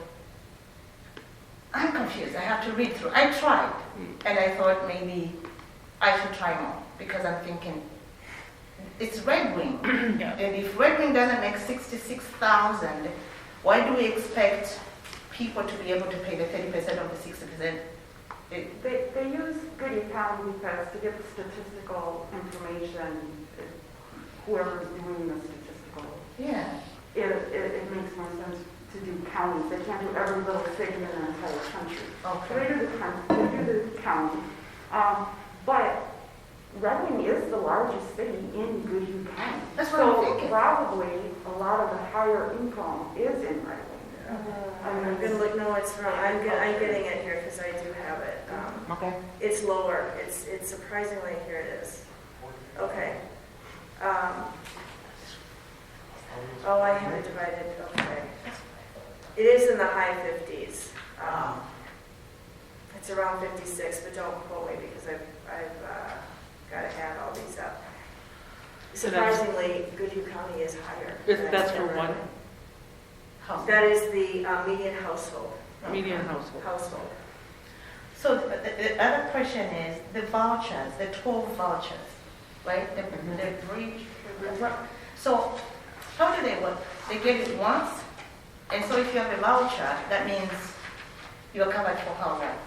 I'm confused, I have to read through. I tried, and I thought maybe I should try more, because I'm thinking, it's Red Wing. Yeah. And if Red Wing doesn't make 66,000, why do we expect people to be able to pay the 30% of the 60%? They use Goodhue County because to get the statistical information, whoever's doing the statistical, Yeah. it makes more sense to do counties. They can't do every little city in the entire country. So they do the county. But Red Wing is the largest city in Goodhue County. That's what I'm thinking. So probably a lot of the higher income is in Red Wing. I'm gonna look, no, it's wrong. I'm getting it here because I do have it. Okay. It's lower. It's surprisingly, here it is. Okay. Oh, I have it divided, okay. It is in the high 50s. It's around 56, but don't quote me because I've got to add all these up. So that's- Surprisingly, Goodhue County is higher. That's for one That is the median household. median household. Household. So the other question is the vouchers, the 12 vouchers, right? The breach. So how do they work? They get it once, and so if you have a voucher, that means you're covered for how long?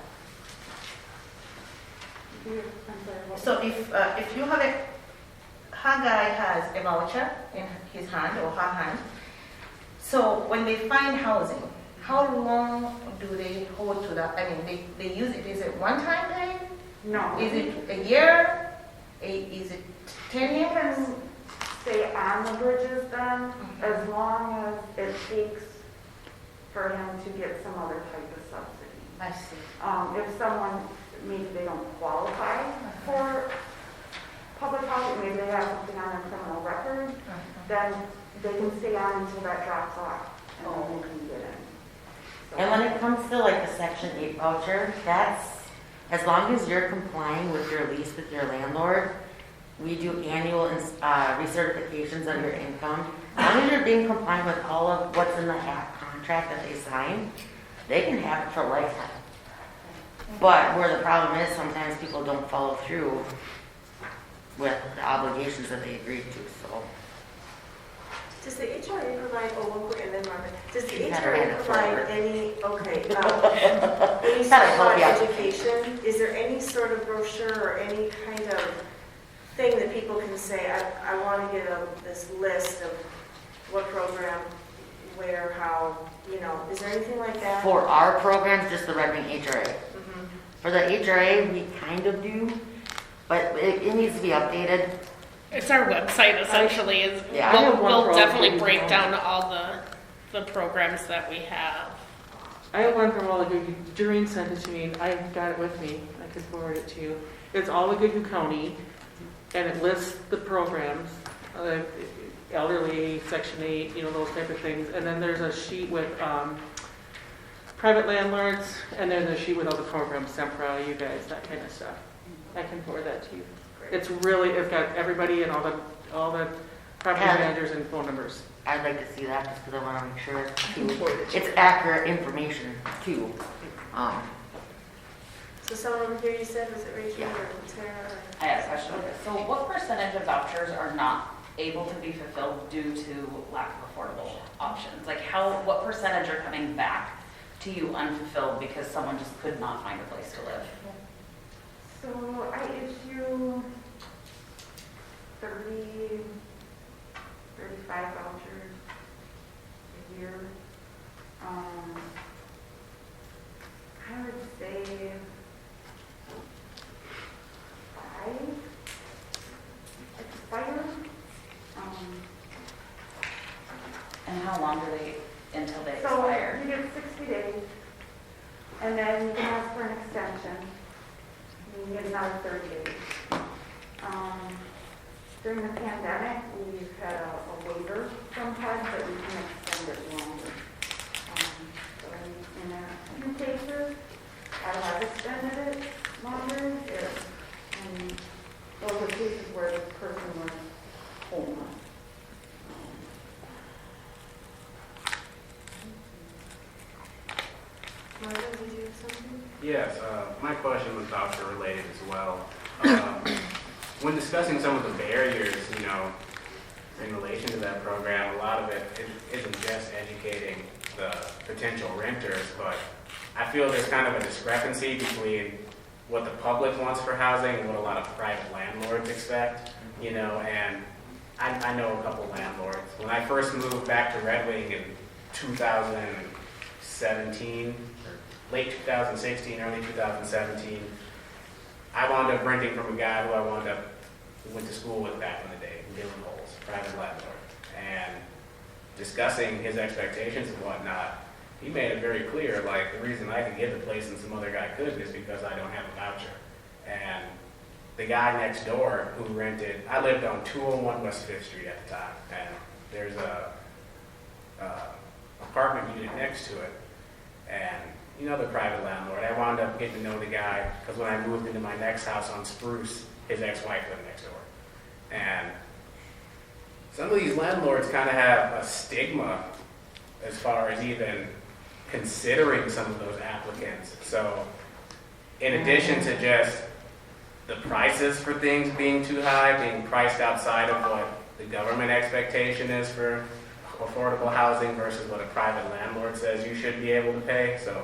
So if you have her guy has a voucher in his hand or her hand, so when they find housing, how long do they hold to that? I mean, they use it, is it one-time pay? No. Is it a year? Is it 10 You years? can stay on the bridges then, as long as it takes for him to get some other type of subsidy. I see. If someone, maybe they don't qualify for public housing, maybe they have something on their criminal record, then they can stay on until that drops off, and then they can get in. So- And when it comes to like the Section 8 voucher, that's, as long as you're complying with your lease with your landlord, we do annual recertifications of your income. As long as you're being compliant with all of what's in the contract that they sign, they can have it for a lifetime. But where the problem is, sometimes people don't follow through with the obligations that they agreed to, so. Does the HRA provide, oh, one quick, and then Marvin, does the She's had her hand HRA up provide forever. any, okay, any Gotta help certified you out. education? Is there any sort of brochure or any kind of thing that people can say, I want to get this list of what program, where, how, you know, is there anything like that? For our programs, just the Red Wing HRA. Mhm. For the HRA, we kind of do, but it needs to be updated. It's our website essentially. Is Yeah, I have one we'll program definitely break from- down all the programs that we have. I have one from All the Good. Doreen sent it to me. I got it with me. I could forward it to you. It's All the Good County, and it lists the programs, elderly, Section 8, you know, those type of things. And then there's a sheet with private landlords, and then there's a sheet with all the programs sent for all you guys, that kind of stuff. I can forward that to you. It's got everybody and all the property Yeah. managers and phone numbers. I'd like to see that just because I want to make sure it's accurate information too. So someone over here, you said, was it Rachel Yeah. or Tara? I have a question. So what percentage of vouchers are not able to be fulfilled due to lack of affordable options? Like what percentage are coming back to you unfulfilled because someone just could not find a place to live? So I issue 35 vouchers a year. I would say 5 expire. And how long do they until they So expire? you get 60 days, and then you can ask for an extension. You get another 30 days. During the pandemic, we've had a waiver from HUD, but we can extend it longer. So in a few cases, I have extended it longer. Those are cases where the person was homeless. Marvin, did you have something? Yes, my question was voucher related as well. When discussing some of the barriers, you know, in relation to that program, a lot of it isn't just educating the potential renters, but I feel there's kind of a discrepancy between what the public wants for housing and what a lot of private landlords expect, you know, and I know a couple landlords. When I first moved back to Red Wing in 2017, or late 2016, early 2017, I wound up renting from a guy who I went to school with back in the day, Dylan Holes, private landlord, and discussing his expectations and whatnot, he made it very clear, like, the reason I could get the place and some other guy couldn't is because I don't have a voucher. And the guy next door who rented, I lived on 201 West 5th Street at the time, and there's a apartment unit next to it, and you know, the private landlord, I wound up getting to know the guy because when I moved into my next house on Spruce, his ex-wife lived next door. And some of these landlords kind of have a stigma as far as even considering some of those applicants. So in addition to just the prices for things being too high, being priced outside of what the government expectation is for affordable housing versus what a private landlord says you should be able to pay. So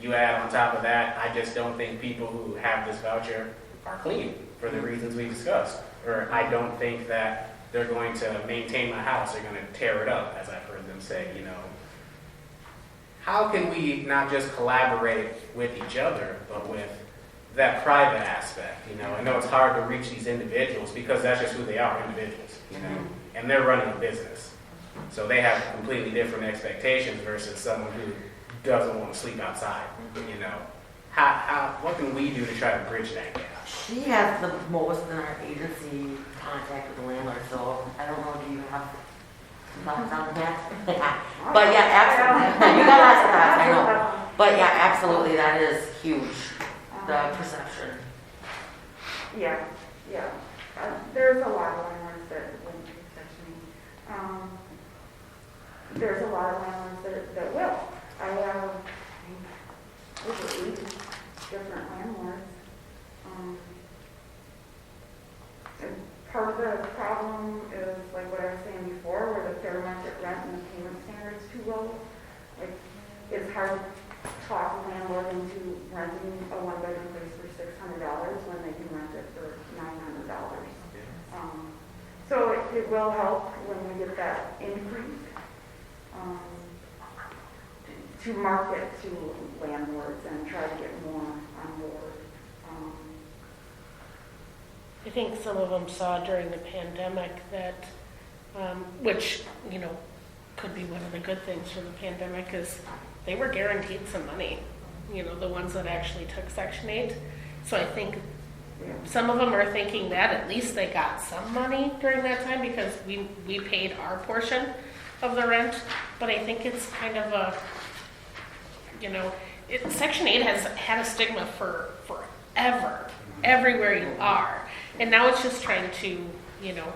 you add on top of that, I just don't think people who have this voucher are clean for the reasons we discussed. Or I don't think that they're going to maintain my house, they're going to tear it up, as I've heard them say, you know. How can we not just collaborate with each other, but with that private aspect, you know? I know it's hard to reach these individuals because that's just who they are, individuals, you know? And they're running a business. So they have completely different expectations versus someone who doesn't want to sleep outside, you know? What can we do to try to bridge that gap? She has the most in our agency contact with the landlord, so I don't know, do you have some thoughts on that? But yeah, absolutely. You got lots of thoughts, I know. But yeah, absolutely, that is huge, the perception. Yeah. There's a lot of landlords that wouldn't accept me. There's a lot of landlords that will. I have over 80 different landlords. And part of the problem is like what I was saying before, where the fair market rent and the payment standard is too low. Like, it's hard to talk a landlord into renting a one-bedroom place for $600 when they can rent it for $900. So it will help when we get that increase. to market to landlords and try to get more on board. I think some of them saw during the pandemic that, which, you know, could be one of the good things for the pandemic, is they were guaranteed some money, you know, the ones that actually took Section 8. So I think some of them are thinking that at least they got some money during that time because we paid our portion of the rent. But I think it's kind of a, you know, Section 8 has had a stigma for forever, everywhere you are. And now it's just trying to, you know,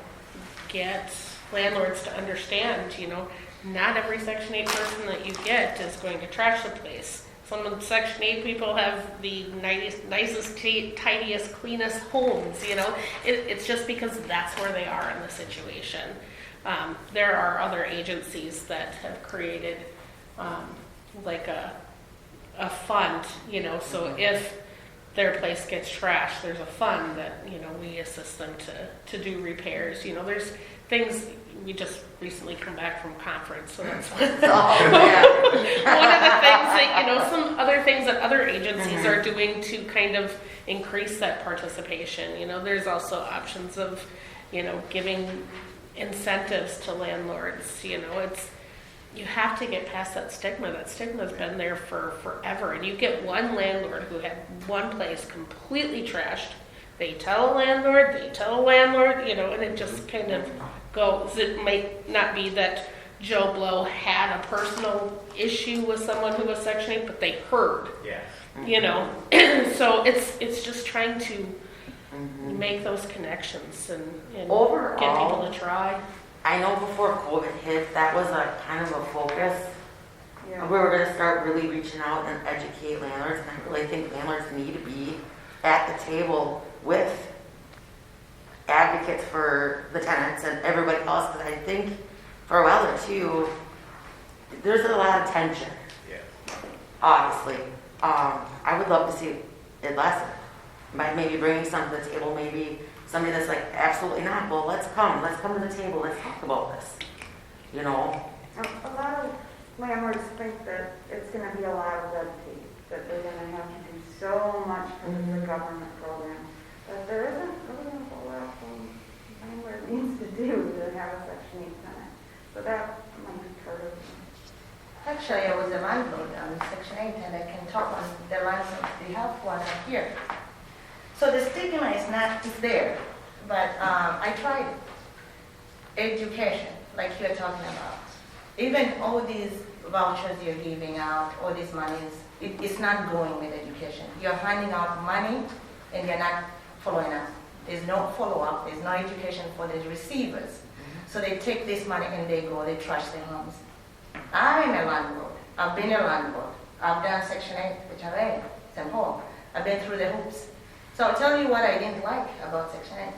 get landlords to understand, you know, not every Section 8 person that you get is going to trash the place. Some of the Section 8 people have the nicest, tidiest, cleanest homes, you know. It's just because that's where they are in the situation. There are other agencies that have created like a fund, you know, so if their place gets trashed, there's a fund that, you know, we assist them to do repairs. You know, there's things, we just recently come back from conference, so that's one of the things that, you know, some other things that other agencies are doing to kind of increase that participation. You know, there's also options of, you know, giving incentives to landlords. You know, you have to get past that stigma. That stigma's been there for forever. And you get one landlord who had one place completely trashed. They tell a landlord, you know, and it just kind of goes. It might not be that Joe Blow had a personal issue with someone who was Section 8, but they heard. Yeah. You know, so it's just trying to make those connections and Overall, get people to try. I know before COVID hit, that was a kind of a focus. Yeah. We were going to start really reaching out and educate landlords, and I really think landlords need to be at the table with advocates for the tenants and everybody else, because I think for a while there too, there's a lot of tension. Yeah. Obviously. I would love to see it lessen by maybe bringing something to the table, maybe somebody that's like, absolutely not. Well, let's come to the table. Let's talk about this. You know? A lot of landlords think that it's going to be a lot of red tape, that they're going to have to do so much for the government program. But there isn't really a whole lot the landlord needs to do to have a Section 8 tenant. So that might be part of it. Actually, I was a landlord on Section 8, and I can talk on the landlord's behalf while I'm here. So the stigma is there, but I tried it. Education, like you're talking about. Even all these vouchers you're giving out, all these monies, it's not going with education. You're handing out money, and you're not following up. There's no follow-up. There's no education for the receivers. So they take this money and they trash their homes. I'm a landlord. I've been a landlord. I've done Section 8, HRA, St. Paul. I've been through the hoops. So I'll tell you what I didn't like about Section 8.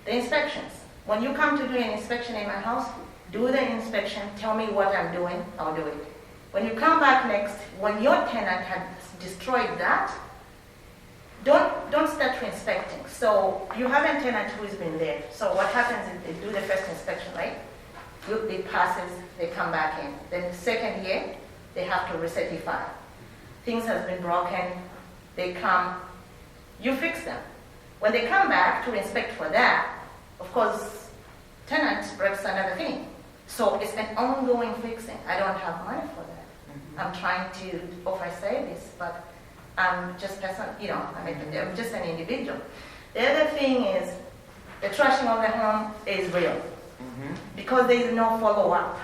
The inspections. When you come to do an inspection in my house, do the inspection, tell me what I'm doing, I'll do it. When you come back next, when your tenant had destroyed that, don't start inspecting. So you have a tenant who's been there. So what happens is they do the first inspection, right? It passes, they come back in. Then the second year, they have to recertify. Things have been broken, they come, you fix them. When they come back to inspect for that, of course, tenant breaks another thing. So it's an ongoing fixing. I don't have money for that. I'm trying to oversee this, but I'm just I'm just an individual. The other thing is the trashing of the home is real because there is no follow-up.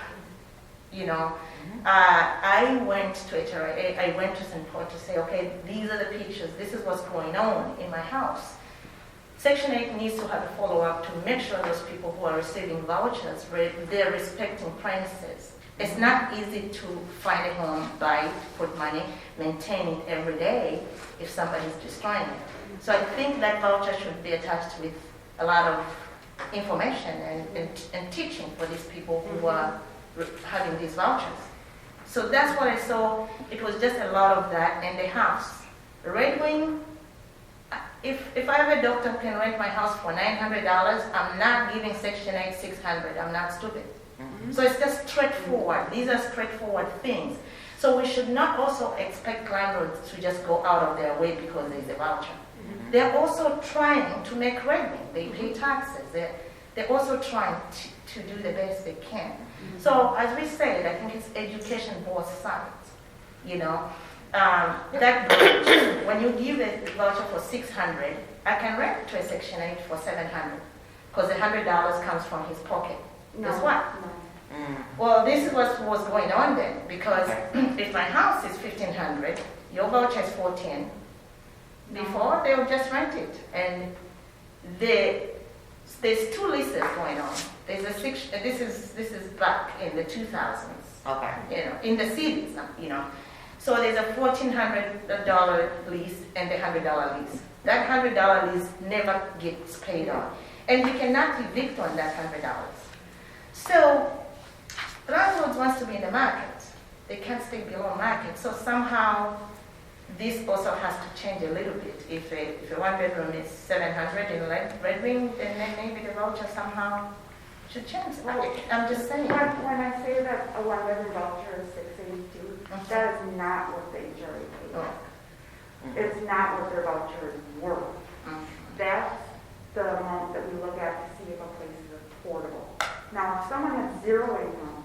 You know, I went to HRA, I went to St. Paul to say, okay, these are the pictures. This is what's going on in my house. Section 8 needs to have a follow-up to make sure those people who are receiving vouchers, they're respecting premises. It's not easy to find a home, buy it, put money, maintain it every day if somebody's destroying it. So I think that voucher should be attached with a lot of information and teaching for these people who are having these vouchers. So that's what I saw. It was just a lot of that in the house. Red Wing, if I have a doctor who can rent my house for $900, I'm not giving Section 8 $600. I'm not stupid. So it's just straightforward. These are straightforward things. So we should not also expect landlords to just go out of their way because there's a voucher. They're also trying to make revenue. They pay taxes. They're also trying to do the best they can. So as we said, I think it's education both sides. That bridge, when you give a voucher for $600, I can rent to a Section 8 for $700 because $100 comes from his pocket. Guess what? Well, this is what was going on then, because if my house is $1,500, your voucher is $1,400. Before, they would just rent it. And there's two leases going on. There's this is back in the 2000s. Okay. In the cities, So there's a $1,400 lease and the $100 lease. That $100 lease never gets paid on. And you cannot evict on that $100. So landlords wants to be in the market. They can't stay below market. So somehow this also has to change a little bit. If a one bedroom is $700 in Red Wing, then maybe the voucher somehow should change. I'm just saying. When I say that a one bedroom voucher is $682, that is not what the HRA paid. Oh. It's not what their voucher is worth. That's the amount that we look at to see if a place is affordable. Now, if someone has zero income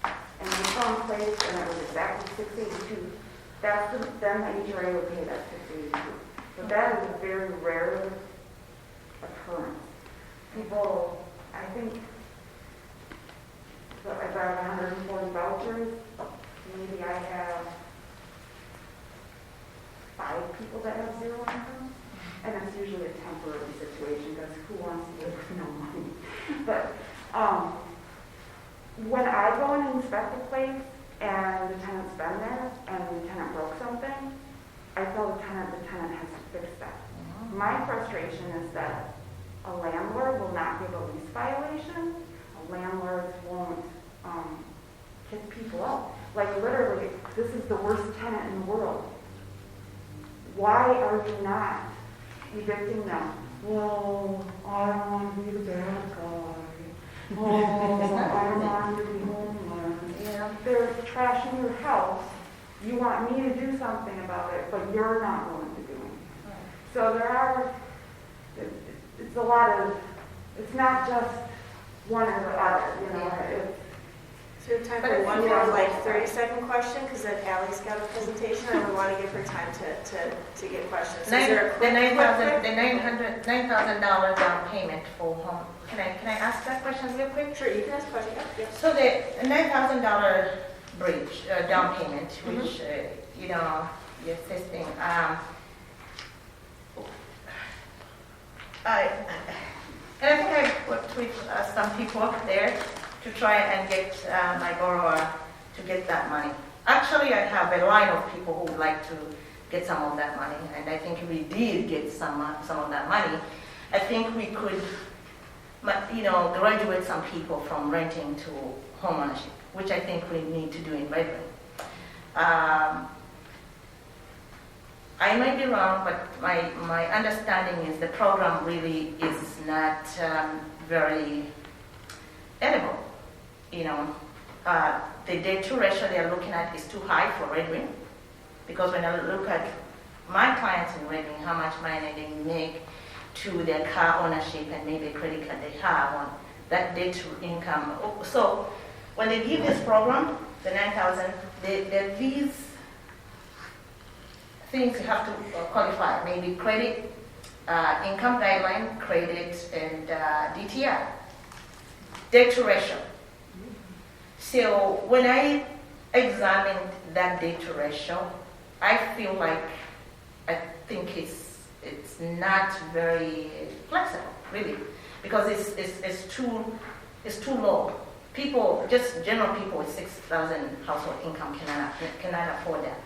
and they found a place and it was exactly $682, then the HRA would pay that $682. But that is a very rare occurrence. People, I think, if I have 140 vouchers, maybe I have 5 people that have zero income. And it's usually a temporary situation because who wants to live with no money? But when I go and inspect a place and the tenant's been there and the tenant broke something, I tell the tenant has to fix that. My frustration is that a landlord will not give a lease violation. Landlords won't kick people out. Like literally, this is the worst tenant in the world. Why are you not evicting them? Well, I don't want to be the bad guy. Oh, I don't want to be homeless. They're trashing your house. You want me to do something about it, but you're not willing to do it. So it's a lot of, it's not just one or the other, So we have time for one more 30-second question, because then Allie's got a presentation, and we want to give her time to get questions. So is there a quick, $9,000 down payment for home. Can I ask that question real quick? Sure, you can ask a question. Yep. So the $9,000 bridge down payment, which you're assisting. And I think I worked with some people up there to try and get my borrower to get that money. Actually, I have a line of people who would like to get some of that money, and I think we did get some of that money. I think we could, graduate some people from renting to home ownership, which I think we need to do in Redmond. I may be wrong, but my understanding is the program really is not very edible. The debt-to ratio they are looking at is too high for Red Wing, because when I look at my clients in Red Wing, how much money they make to their car ownership and maybe a credit card they have on that debt to income. So when they give this program, the 9,000, there are these things you have to qualify, maybe credit, income guideline, credit, and DTI, debt to ratio. So when I examined that debt to ratio, I feel like I think it's not very flexible, really, because it's too low. People, just general people with 6,000 household income cannot afford that.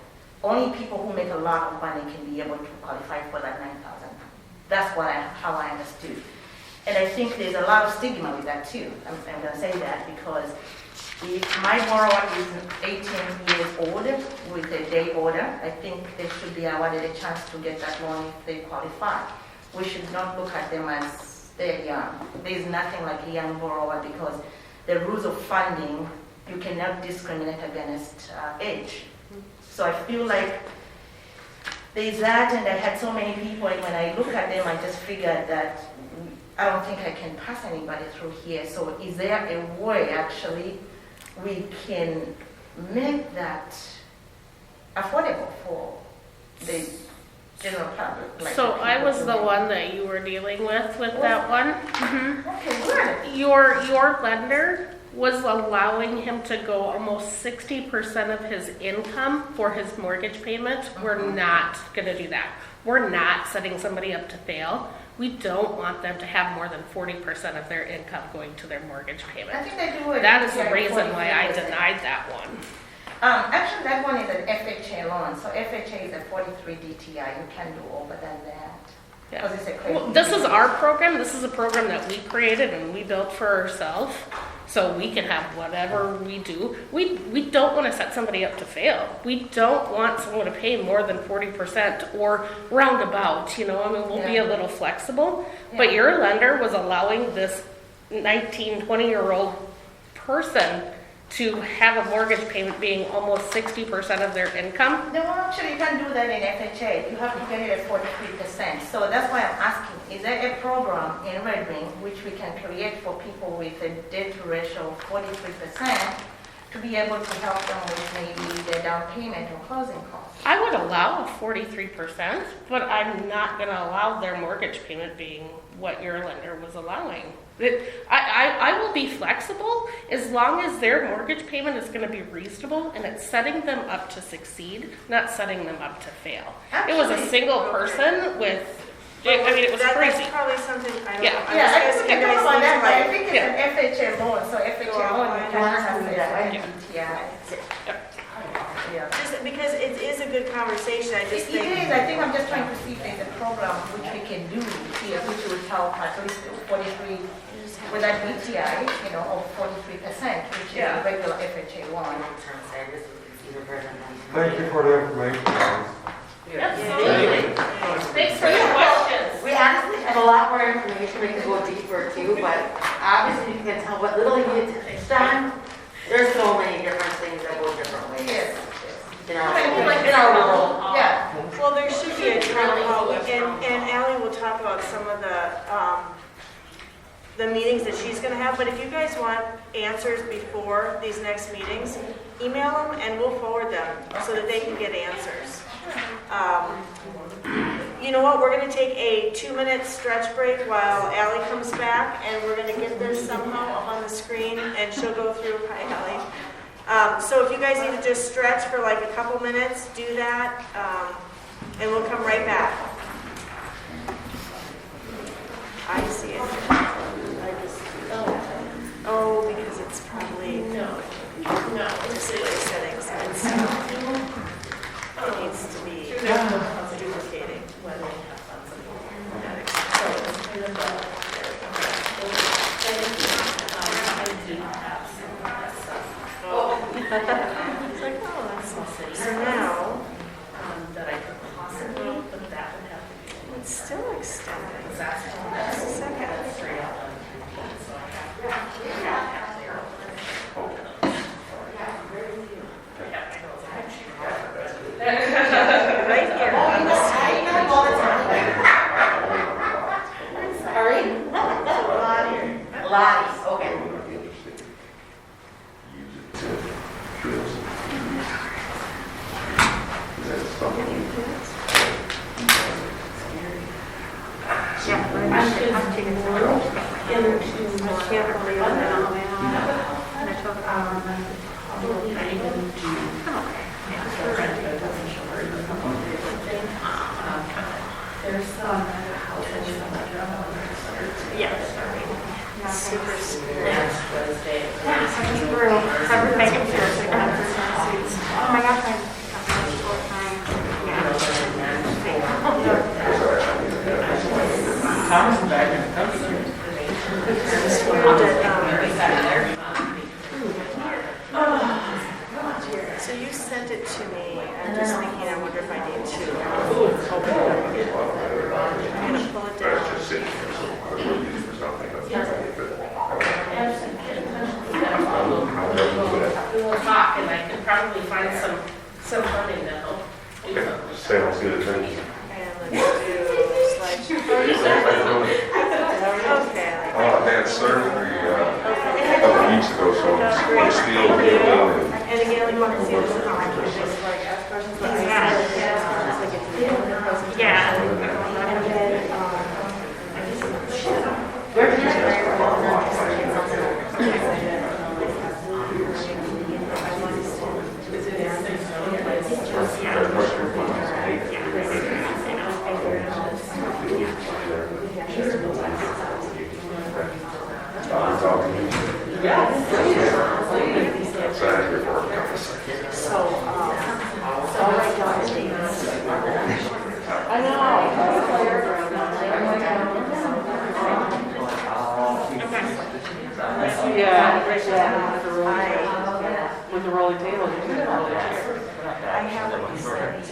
Only people who make a lot of money can be able to qualify for that 9,000. That's how I understood. And I think there's a lot of stigma with that too. I'm going to say that because if my borrower is 18 years old with a day order, I think they should be awarded a chance to get that loan if they qualify. We should not look at them as they're young. There's nothing like a young borrower because the rules of funding, you cannot discriminate against age. So I feel like there's that, and I had so many people, and when I look at them, I just figured that I don't think I can pass anybody through here. So is there a way, actually, we can make that affordable for the general public? Like So the I people was who- the one that you were dealing with that one. Mhm. Okay, good. Your lender was allowing him to go almost 60% of his income for his mortgage payment. We're not gonna do that. We're not setting somebody up to fail. We don't want them to have more than 40% of their income going to their mortgage I payment. think they do it. That is the yeah, reason why I 43%. denied that one. Actually, that one is an FHA loan, so FHA is a 43 DTI, you can do over than that. Yeah. Because it's a credit. Well, this is our program. This is a program that we created and we built for ourselves, so we can have whatever we do. We don't want to set somebody up to fail. We don't want someone to pay more than 40% or roundabout, you know, I mean, we'll be Yeah. a little flexible. But Yeah. your lender was allowing this 19, 20-year-old person to have a mortgage payment being almost 60% of their income. No, actually, you can do that in FHA. You have to get it at 43%. So that's why I'm asking, is there a program in Red Wing which we can create for people with a debt ratio of 43% to be able to help them with maybe their down payment or closing costs? I would allow a 43%, but I'm not going to allow their mortgage payment being what your lender was allowing. I will be flexible as long as their mortgage payment is going to be reasonable and it's setting them up to succeed, not setting them up to fail. It was a Actually, single person with, I mean, it was crazy. That's probably something, I don't Yeah. know. Yeah, I guessing think we you can guys talk about need that, to, but I like, think it's an FHA loan, so FHA loan, you can have it as a DTI. Yeah. just because it is a good conversation, I just It think. is, I think I'm just trying to see if there's a program which we can do here, which would help at least 43, with that DTI, you know, of 43%, which is Yeah. a regular FHA loan. Thank you for the information, guys. Absolutely. Thanks for your questions. We honestly have a lot more information, we can go deeper too, but obviously you can tell what little you touched on. There's so many different things that go different ways. Yes. In our world. Yeah. Well, there should be a town hall, and Ally will talk about some of the meetings that she's gonna have, but if you guys want answers before these next meetings, email them and we'll forward them so that they can get answers. You know what, we're gonna take a 2-minute stretch break while Ally comes back, and we're gonna get this somehow up on the screen, and she'll go through, hi Ally. So if you guys need to just stretch for like a couple minutes, do that, and we'll come right back. I see it. Oh, because it's probably, No, display settings, it needs to be duplicating. It's like, oh, that's, so now, that I could possibly, but that would have to be. it's still extending. That's Just a second. Right here. on the screen. Sorry? Lots, okay. Super scary. Oh my gosh, I'm short time. Thomas back in the country. So you sent it to me, I'm just thinking, I wonder if I need to open it up again. I'm gonna pull it down. Great, thank you. And again, we want to see this in our just like ask questions. Yeah. And then, With the rolling table, you can roll the chair. I have what you said.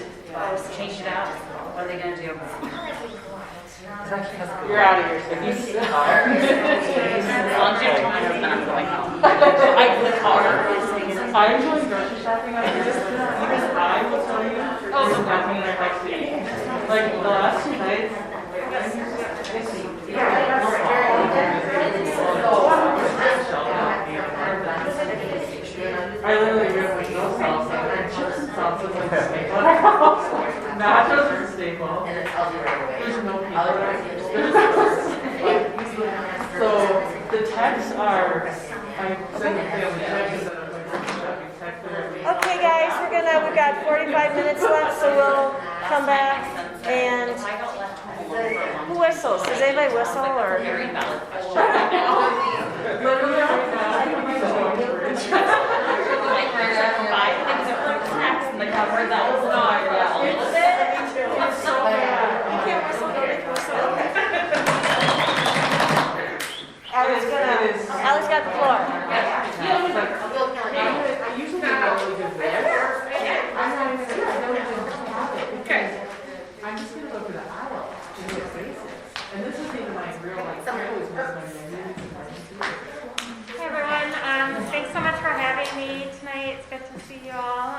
Change it out. What are they gonna do? You're out of here, Cindy. As long as you have time, then I'm going home. I live hard. I enjoy grocery shopping on this because I will tell you, there's nothing I like to eat. Like the last 2 nights, I literally get like no salsa, and chips and salsa is like a staple. Nachos is a staple. There's no pizza. So the texts are, I send the family texts that I'm like text them. Okay, guys, we've got 45 minutes left, so we'll come back and who whistles? Does anybody whistle or? Very valid question. Literally, Like, there's like 5 things of fruit snacks in the cupboard. That was not a little bit. it's so bad. You can't whistle, no, you can whistle. Allie's got the floor. I usually get really good there. I'm just gonna go to the aisle and get basics. And this isn't even my real life. I always miss my menu. Hey everyone, thanks so much for having me tonight. It's good to see you all.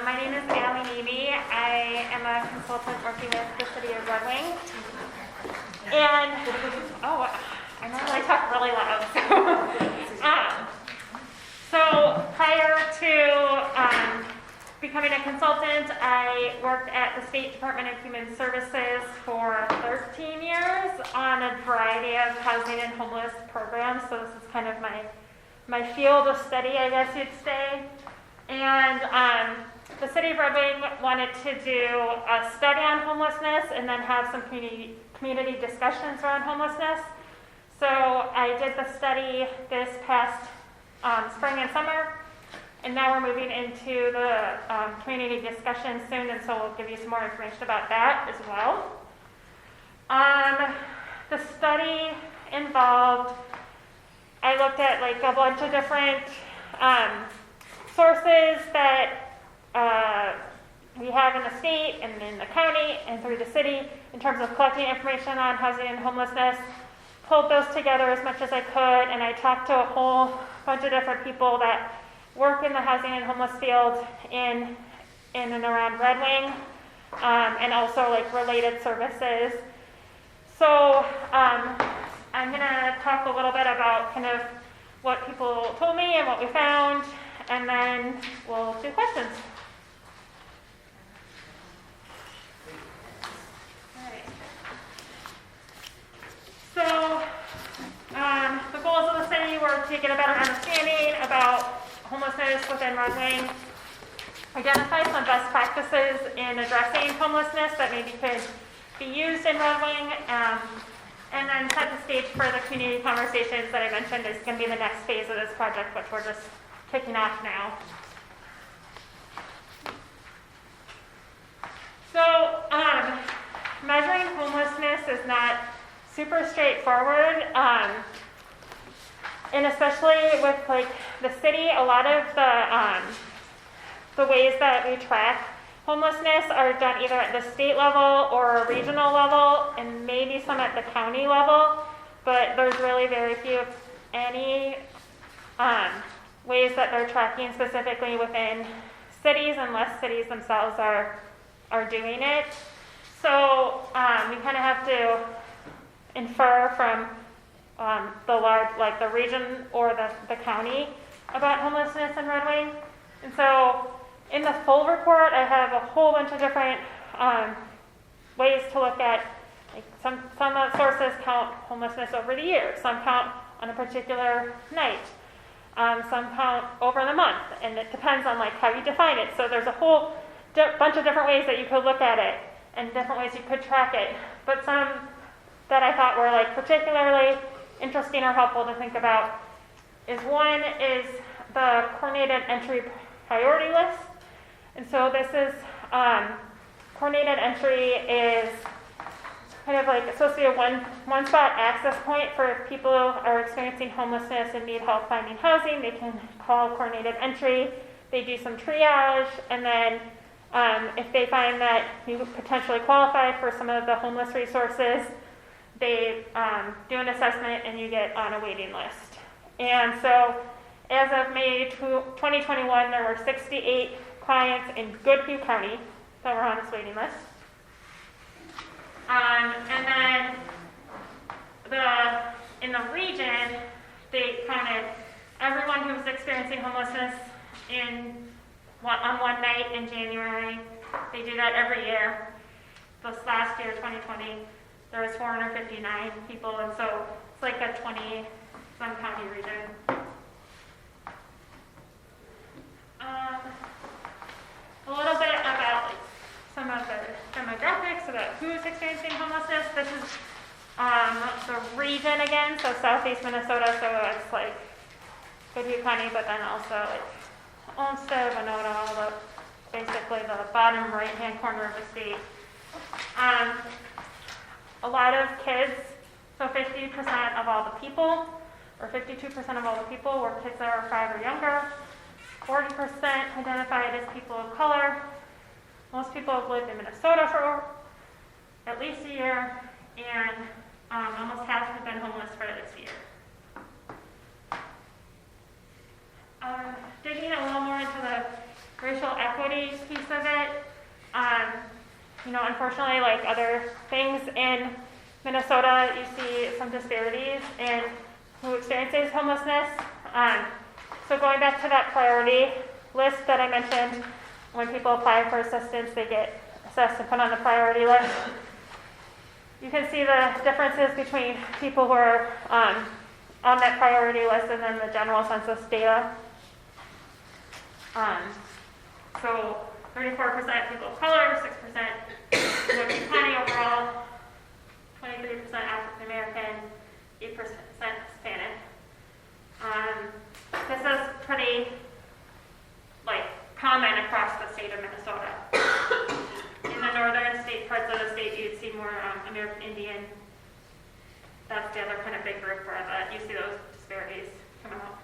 My name is Allie Neby. I am a consultant working with the City of Red Wing. And, I normally talk really loud. So prior to becoming a consultant, I worked at the State Department of Human Services for 13 years on a variety of housing and homeless programs. So this is kind of my field of study, I guess you'd say. And the City of Red Wing wanted to do a study on homelessness and then have some community discussions around homelessness. So I did the study this past spring and summer, and now we're moving into the community discussion soon, and so we'll give you some more information about that as well. The study involved, I looked at like a bunch of different sources that we have in the state and in the county and through the city in terms of collecting information on housing and homelessness. Pulled those together as much as I could, and I talked to a whole bunch of different people that work in the housing and homeless field in and around Red Wing, and also like related services. So I'm gonna talk a little bit about kind of what people told me and what we found, and then we'll do questions. So, the goals of the study were to get a better understanding about homelessness within Red Wing, identify some best practices in addressing homelessness that maybe could be used in Red Wing, and then set the stage for the community conversations that I mentioned is going to be the next phase of this project, which we're just kicking off now. So, measuring homelessness is not super straightforward, and especially with like the city, a lot of the ways that we track homelessness are done either at the state level or a regional level, and maybe some at the county level, but there's really very few, if any, ways that they're tracking specifically within cities, unless cities themselves are doing it. So we kind of have to infer from the large, like the region or the county, about homelessness in Red Wing. And so in the full report, I have a whole bunch of different ways to look at. Like some sources count homelessness over the year. Some count on a particular night. Some count over the month, and it depends on like how you define it. So there's a whole bunch of different ways that you could look at it, and different ways you could track it. But some that I thought were like particularly interesting or helpful to think about is one is the coordinated entry priority list. And so this is coordinated entry is kind of like supposed to be a one spot access point for people who are experiencing homelessness and need help finding housing. They can call coordinated entry. They do some triage, and then if they find that you potentially qualify for some of the homeless resources, they do an assessment and you get on a waiting list. And so as of May 2021, there were 68 clients in Goodhue County that were on this waiting list. And then in the region, they counted everyone who was experiencing homelessness on one night in January. They do that every year. This last year, 2020, there was 459 people, and so it's like a 20-some county region. A little bit about some of the demographics about who's experiencing homelessness. This is the region again, so southeast Minnesota, so it's like Goodhue County, but then also like Olmsted, Winona, basically the bottom right-hand corner of the state. A lot of kids, so 50% of all the people, or 52% of all the people were kids that are 5 or younger. 40% identified as people of color. Most people have lived in Minnesota for at least a year, and almost half have been homeless for this year. Digging a little more into the racial equity piece of it, unfortunately, like other things in Minnesota, you see some disparities in who experiences homelessness. So going back to that priority list that I mentioned, when people apply for assistance, they get assessed and put on the priority list. You can see the differences between people who are on that priority list and then the general census data. So 34% people of color, 6% Goodhue County overall, 23% African American, 8% Hispanic. This is pretty common across the state of Minnesota. In the northern state parts of the state, you'd see more American Indian. That's the other kind of big group where you see those disparities come out.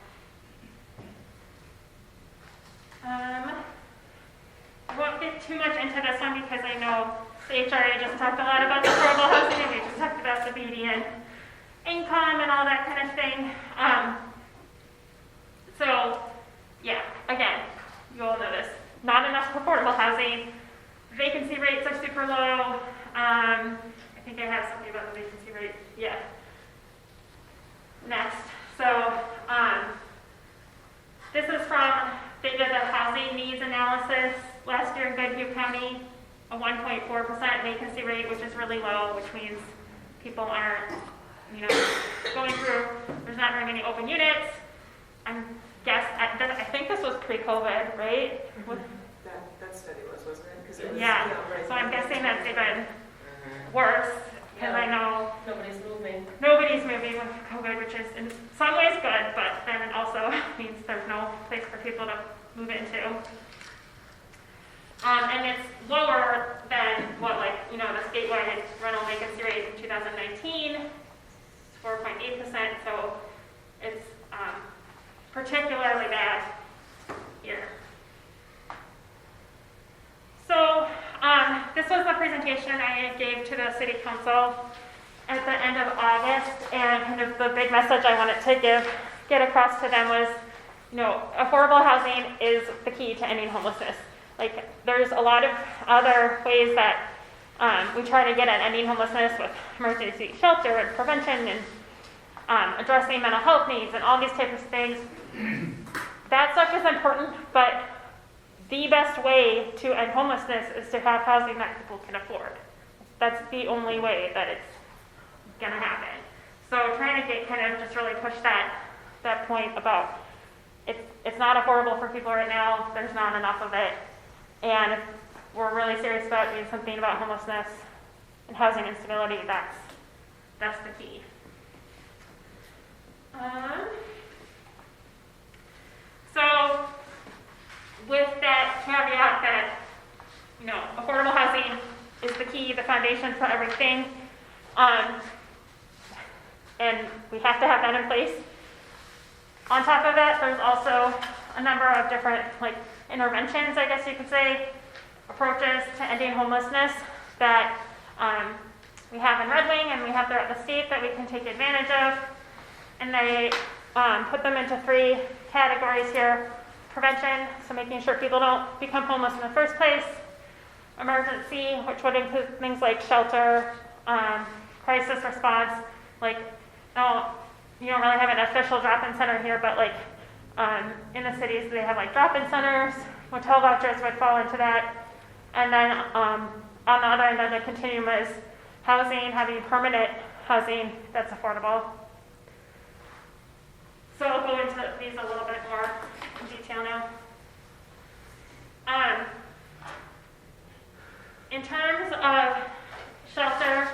I won't get too much into this one because I know the HRA just talked a lot about the affordable housing, and we just talked about the median income and all that kind of thing. So, yeah, again, you all know this. Not enough affordable housing. Vacancy rates are super low. I think I have something about the vacancy rate. Yeah. Next. So, this is from, they did a housing needs analysis last year in Goodhue County, a 1.4% vacancy rate, which is really low, which means people aren't, going through, there's not very many open units. I think this was pre-COVID, right? That study wasn't it? 'Cause it was, yeah, right. So I'm guessing that's even worse, because I know Nobody's moving. Nobody's moving with COVID, which is in some ways good, but then it also means there's no place for people to move into. And it's lower than what, the statewide rental vacancy rate in 2019, 4.8%, so it's particularly bad here. So this was the presentation I gave to the City Council at the end of August, and kind of the big message I wanted to get across to them was, affordable housing is the key to ending homelessness. There's a lot of other ways that we try to get at ending homelessness with emergency shelter and prevention and addressing mental health needs and all these types of things. that stuff is important, but the best way to end homelessness is to have housing that people can afford. That's the only way that it's gonna happen. So trying to get kind of just really push that point about it's not affordable for people right now, there's not enough of it. And if we're really serious about doing something about homelessness and housing instability, that's the key. So with that caveat that, affordable housing is the key, the foundation for everything, and we have to have that in place. On top of that, there's also a number of different interventions, I guess you could say, approaches to ending homelessness that we have in Red Wing and we have throughout the state that we can take advantage of. And they put them into 3 categories here. Prevention, so making sure people don't become homeless in the first place. Emergency, which would include things like shelter, crisis response, you don't really have an official drop-in center here, but in the cities they have drop-in centers. Motel vouchers would fall into that. And then on the other end of the continuum is housing, having permanent housing that's affordable. So I'll go into these a little bit more in detail now. In terms of shelter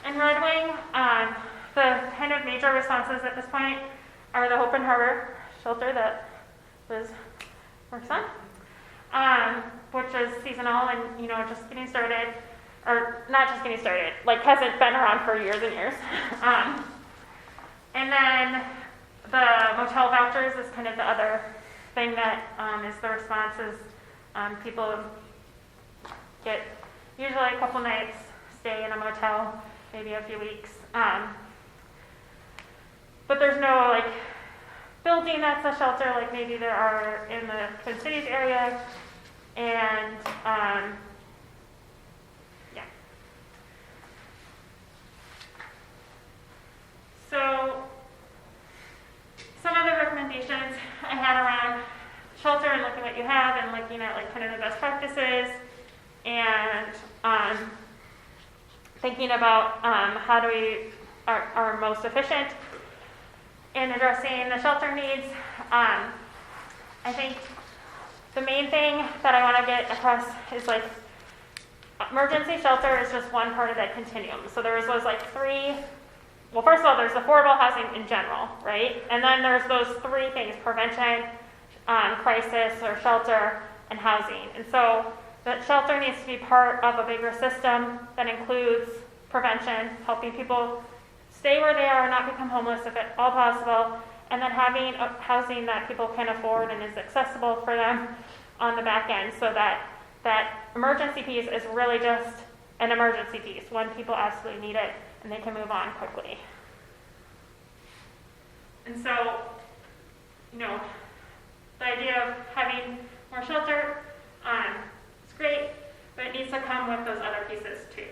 and Red Wing, the kind of major responses at this point are the Hope and Harbor shelter that Liz works on, which is seasonal and, just getting started, or not just getting started, hasn't been around for years and years. And then the motel vouchers is kind of the other thing that is the response is people get usually a couple nights, stay in a motel, maybe a few weeks. But there's no building that's a shelter like maybe there are in the Twin Cities area. And so some of the recommendations I had around shelter and looking what you have and looking at kind of the best practices and thinking about how do we are most efficient in addressing the shelter needs. I think the main thing that I want to get across is emergency shelter is just one part of that continuum. So there's those 3. Well, first of all, there's affordable housing in general, right? And then there's those 3 things: prevention, crisis or shelter, and housing. And so the shelter needs to be part of a bigger system that includes prevention, helping people stay where they are, not become homeless if at all possible, and then having housing that people can afford and is accessible for them on the back end, so that emergency piece is really just an emergency piece when people absolutely need it and they can move on quickly. And so, the idea of having more shelter is great, but it needs to come with those other pieces too.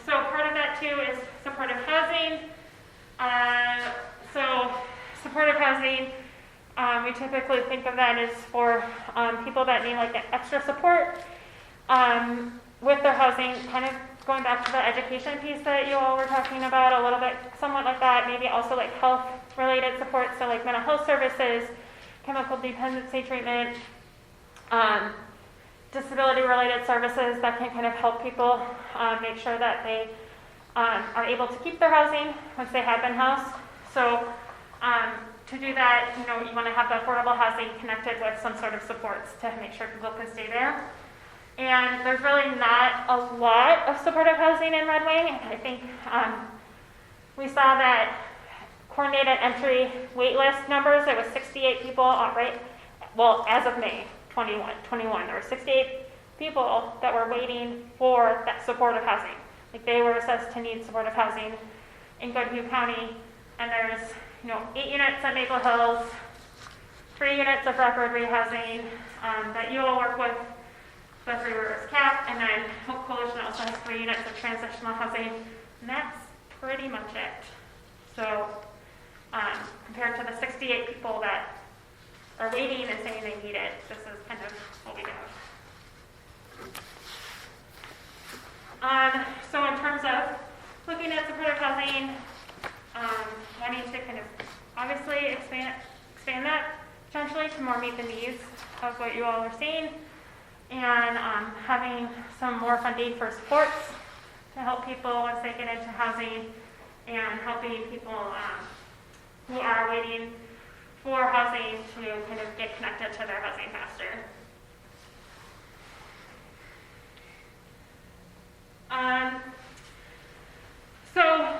So part of that too is supportive housing. So supportive housing, we typically think of that as for people that need extra support with their housing, kind of going back to the education piece that you all were talking about a little bit, somewhat like that, maybe also health related support, so mental health services, chemical dependency treatment, disability related services that can kind of help people make sure that they are able to keep their housing once they have been housed. So to do that, you want to have the affordable housing connected with some sort of supports to make sure people can stay there. And there's really not a lot of supportive housing in Red Wing. I think we saw that coordinated entry wait list numbers, it was 68 people, as of May 21, there were 68 people that were waiting for that supportive housing. They were assessed to need supportive housing in Goodhue County, and there's 8 units at Maple Hills, 3 units of record rehousing that you all work with, the Three Rivers CAP, and then Hope Coalition also has 3 units of transitional housing, and that's pretty much it. So compared to the 68 people that are waiting and saying they need it. This is kind of what we have. So in terms of looking at supportive housing, wanting to kind of obviously expand that potentially to more meet the needs of what you all are seeing, and having some more funding for sports to help people once they get into housing, and helping people who are waiting for housing to kind of get connected to their housing faster. So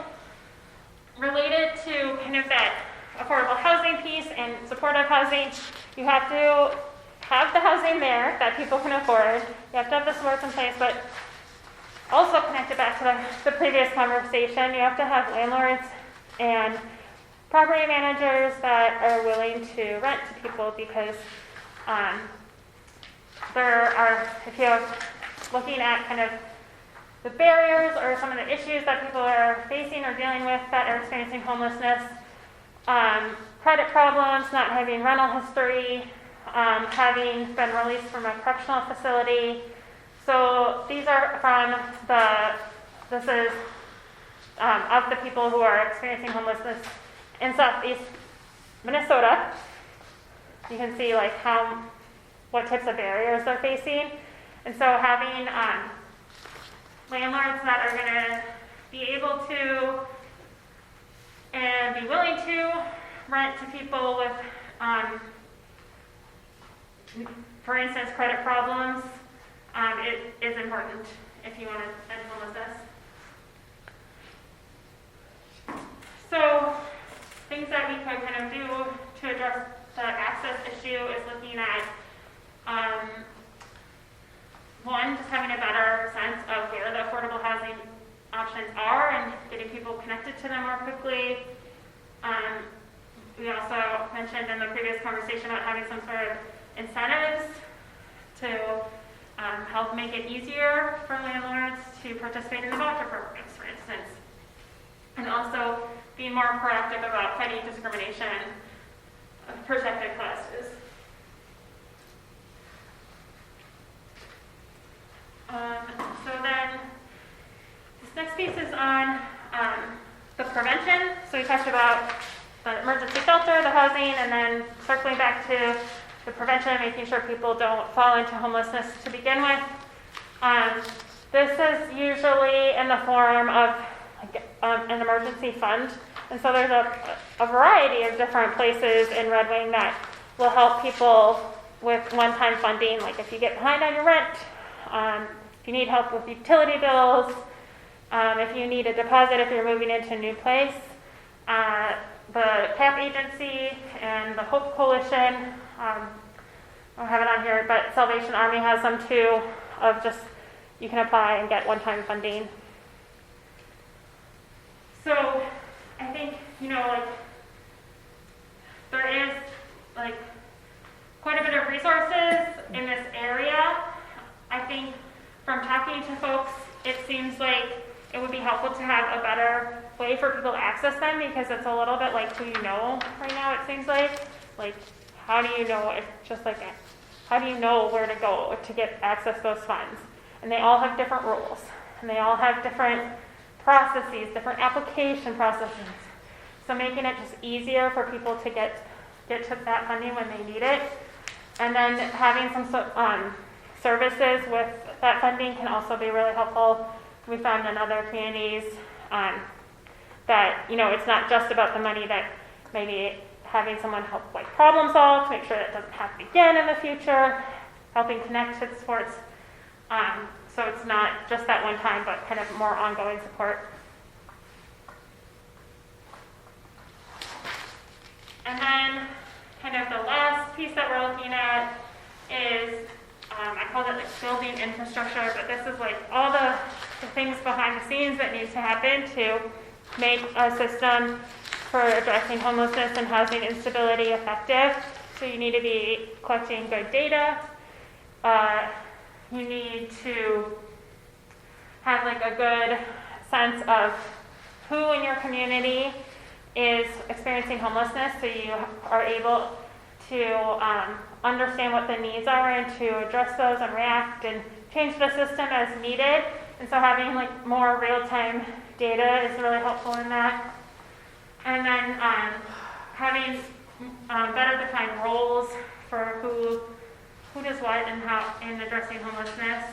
related to kind of that affordable housing piece and supportive housing, you have to have the housing there that people can afford. You have to have the supports in place, but also connected back to the previous conversation, you have to have landlords and property managers that are willing to rent to people, because there are, if you're looking at kind of the barriers or some of the issues that people are facing or dealing with that are experiencing homelessness, credit problems, not having rental history, having been released from a correctional facility. So these are from this is of the people who are experiencing homelessness in Southeast Minnesota. You can see like what types of barriers they're facing. And so having landlords that are going to be able to and be willing to rent to people with, for instance, credit problems, it is important if you want to end homelessness. So things that we could kind of do to address the access issue is looking at one, just having a better sense of where the affordable housing options are and getting people connected to them more quickly. We also mentioned in the previous conversation about having some sort of incentives to help make it easier for landlords to participate in the voucher programs, for instance. And also being more proactive about fighting discrimination of protected classes. So then this next piece is on the prevention. So we talked about the emergency shelter, the housing, and then circling back to the prevention, making sure people don't fall into homelessness to begin with. This is usually in the form of an emergency fund. And so there's a variety of different places in Red Wing that will help people with one-time funding, like if you get behind on your rent, if you need help with utility bills, if you need a deposit if you're moving into a new place. The CAP agency and the Hope Coalition, I don't have it on here, but Salvation Army has them too, of just, you can apply and get one-time funding. So I think, there is quite a bit of resources in this area. I think from talking to folks, it seems like it would be helpful to have a better way for people to access them, because it's a little bit like who you know right now, it seems like. Like, how do you know how do you know where to go to get access to those funds? And they all have different rules, and they all have different processes, different application processes. So making it just easier for people to get to that funding when they need it. And then having some services with that funding can also be really helpful. We found in other communities that, it's not just about the money, that maybe having someone help problem solve to make sure that doesn't happen again in the future, helping connect to the supports. So it's not just that one time, but kind of more ongoing support. And then kind of the last piece that we're looking at is, I called it building infrastructure, but this is all the things behind the scenes that needs to happen to make a system for addressing homelessness and housing instability effective. So you need to be collecting good data. You need to have a good sense of who in your community is experiencing homelessness, so you are able to understand what the needs are and to address those and react and change the system as needed. And so having like more real-time data is really helpful in that. And then having better defined roles for who does what and how in addressing homelessness.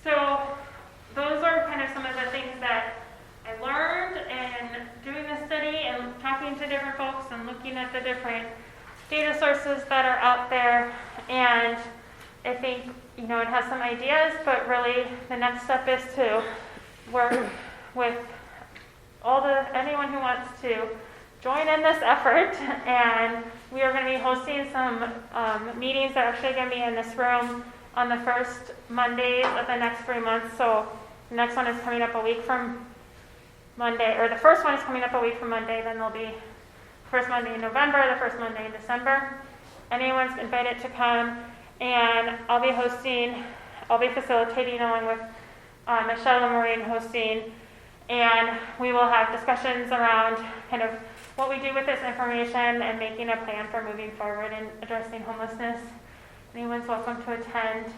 So those are kind of some of the things that I learned in doing this study and talking to different folks and looking at the different data sources that are out there. And I think, you know, it has some ideas, but really the next step is to work with anyone who wants to join in this effort. And we are going to be hosting some meetings that are actually going to be in this room on the first Mondays of the next 3 months. So the next one is coming up a week from Monday, or the first one is coming up a week from Monday, then there'll be first Monday in November, the first Monday in December. Anyone's invited to come, and I'll be facilitating along with Michelle and Maureen hosting, and we will have discussions around kind of what we do with this information and making a plan for moving forward in addressing homelessness. Anyone's welcome to attend.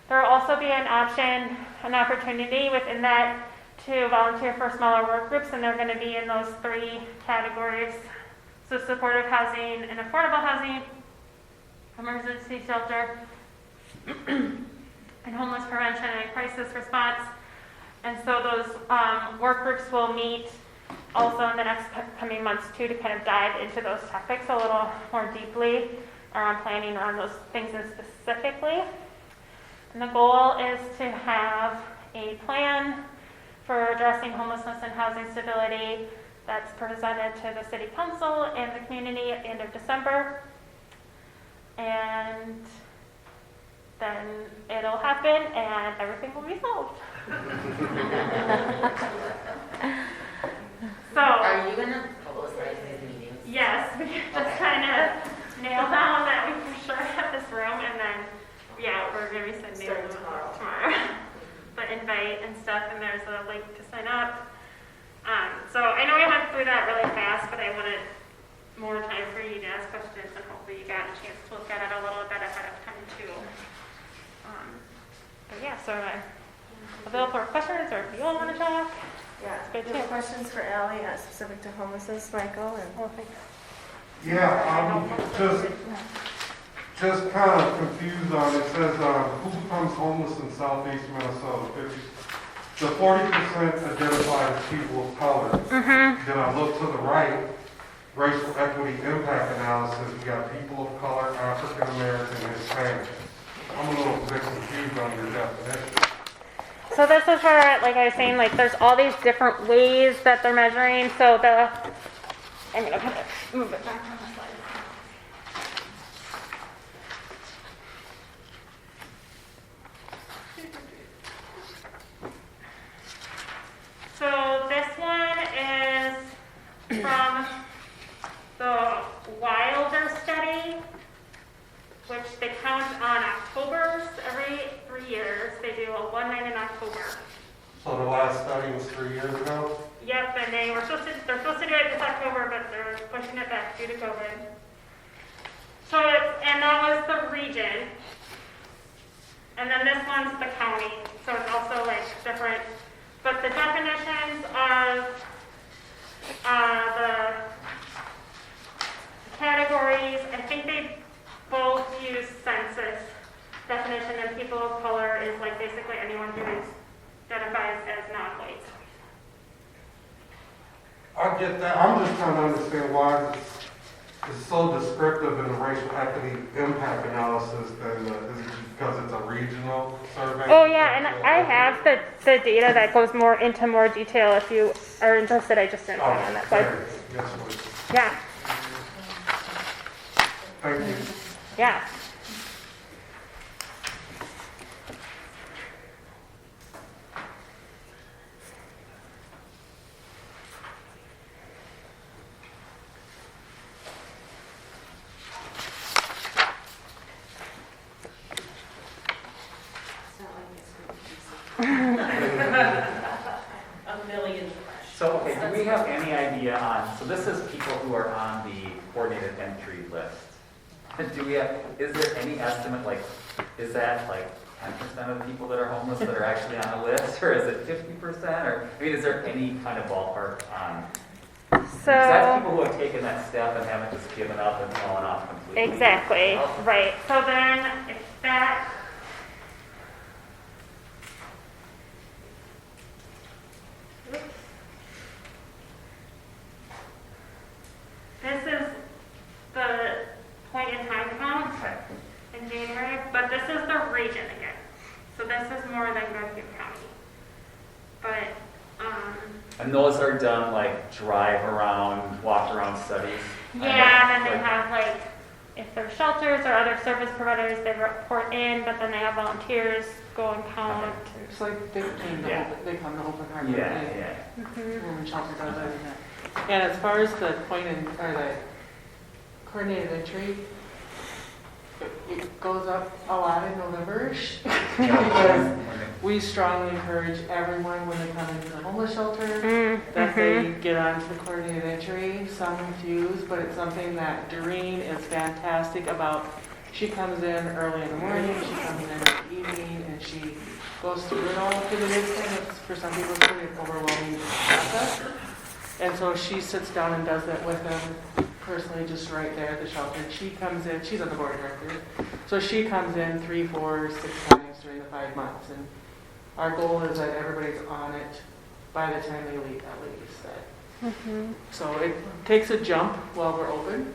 There will also be an opportunity within that to volunteer for smaller work groups, and they're going to be in those 3 categories. So supportive housing and affordable housing, emergency shelter, and homeless prevention and crisis response. And so those work groups will meet also in the next coming months too, to kind of dive into those topics a little more deeply around planning around those things specifically. And the goal is to have a plan for addressing homelessness and housing stability that's presented to the City Council and the community at the end of December. And then it'll happen and everything will be solved. So, Are you gonna publicize these meetings? yes, we're just trying to nail down that we for sure have this room, and then, yeah, we're gonna be sending them tomorrow. The invite and stuff, and there's a link to sign up. So I know we went through that really fast, but I wanted more time for you to ask questions, and hopefully you got a chance to look at it a little bit ahead of time too. But yeah, so I'm available for questions, or if you all want to talk. Yeah, It's good do you have too. questions for Ally, specific to homelessness, Michael? And Oh, thanks. Yeah, just kind of confused on, it says, who becomes homeless in southeast Minnesota? The 40% identified as people of color. Mm-hmm. Then I look to the right, racial equity impact analysis, we got people of color, African American, Hispanic. I'm a little bit confused on your definition. So this is where, like I was saying, like there's all these different ways that they're measuring. So I'm gonna kind of move it back on the slide. So this one is from the Wilder study, which they count on Octobers every 3 years. They do a one night in October. So the last study was 3 years ago? Yep, and they're supposed to do it this October, but they're pushing it back due to COVID. So and that was the region. And then this one's the county. So it's also like different. But the definitions of the categories, I think they both use census definition, and people of color is like basically anyone who identifies as non-white. I get that. I'm just trying to understand why it's so descriptive in the racial equity impact analysis than is it because it's a regional survey? Oh yeah, and I have the data that goes more into more detail if you are interested. I just didn't put it on that slide. Yes, please. Yeah. Thank you. Yeah. have any idea on, so this is people who are on the coordinated entry list. Do we have, is there any estimate, like, is that like 10% of the people that are homeless that are actually on the list, or is it 50%? Or, I mean, is there any kind of ballpark on? So That's people who have taken that step and haven't just given up and fallen off completely. exactly, right. So then if that, this is the point in time count in January, but this is the region again. So this is more than Guthrie County. But, And those are done like drive around, walk around studies? yeah, and then they have like, if there's shelters or other service providers, they report in, but then they have volunteers go and count. It's like they came to Yeah. they come to Open Harbor. Yeah. Women's shelter does that. And as far as the point in, or the coordinated entry, it goes up a lot in November-ish because we strongly encourage everyone when they come into the homeless shelter that they get onto the coordinated entry. Some refuse, but it's something that Doreen is fantastic about. She comes in early in the morning, she comes in the evening, and she goes through it all because it is kind of, for some people, it's pretty overwhelming process. And so she sits down and does that with them personally, just right there at the shelter. She comes in, she's on the board of directors, so she comes in 3, 4, 6 times during the 5 months. And our goal is that everybody's on it by the time they leave, at least. So it takes a jump while we're open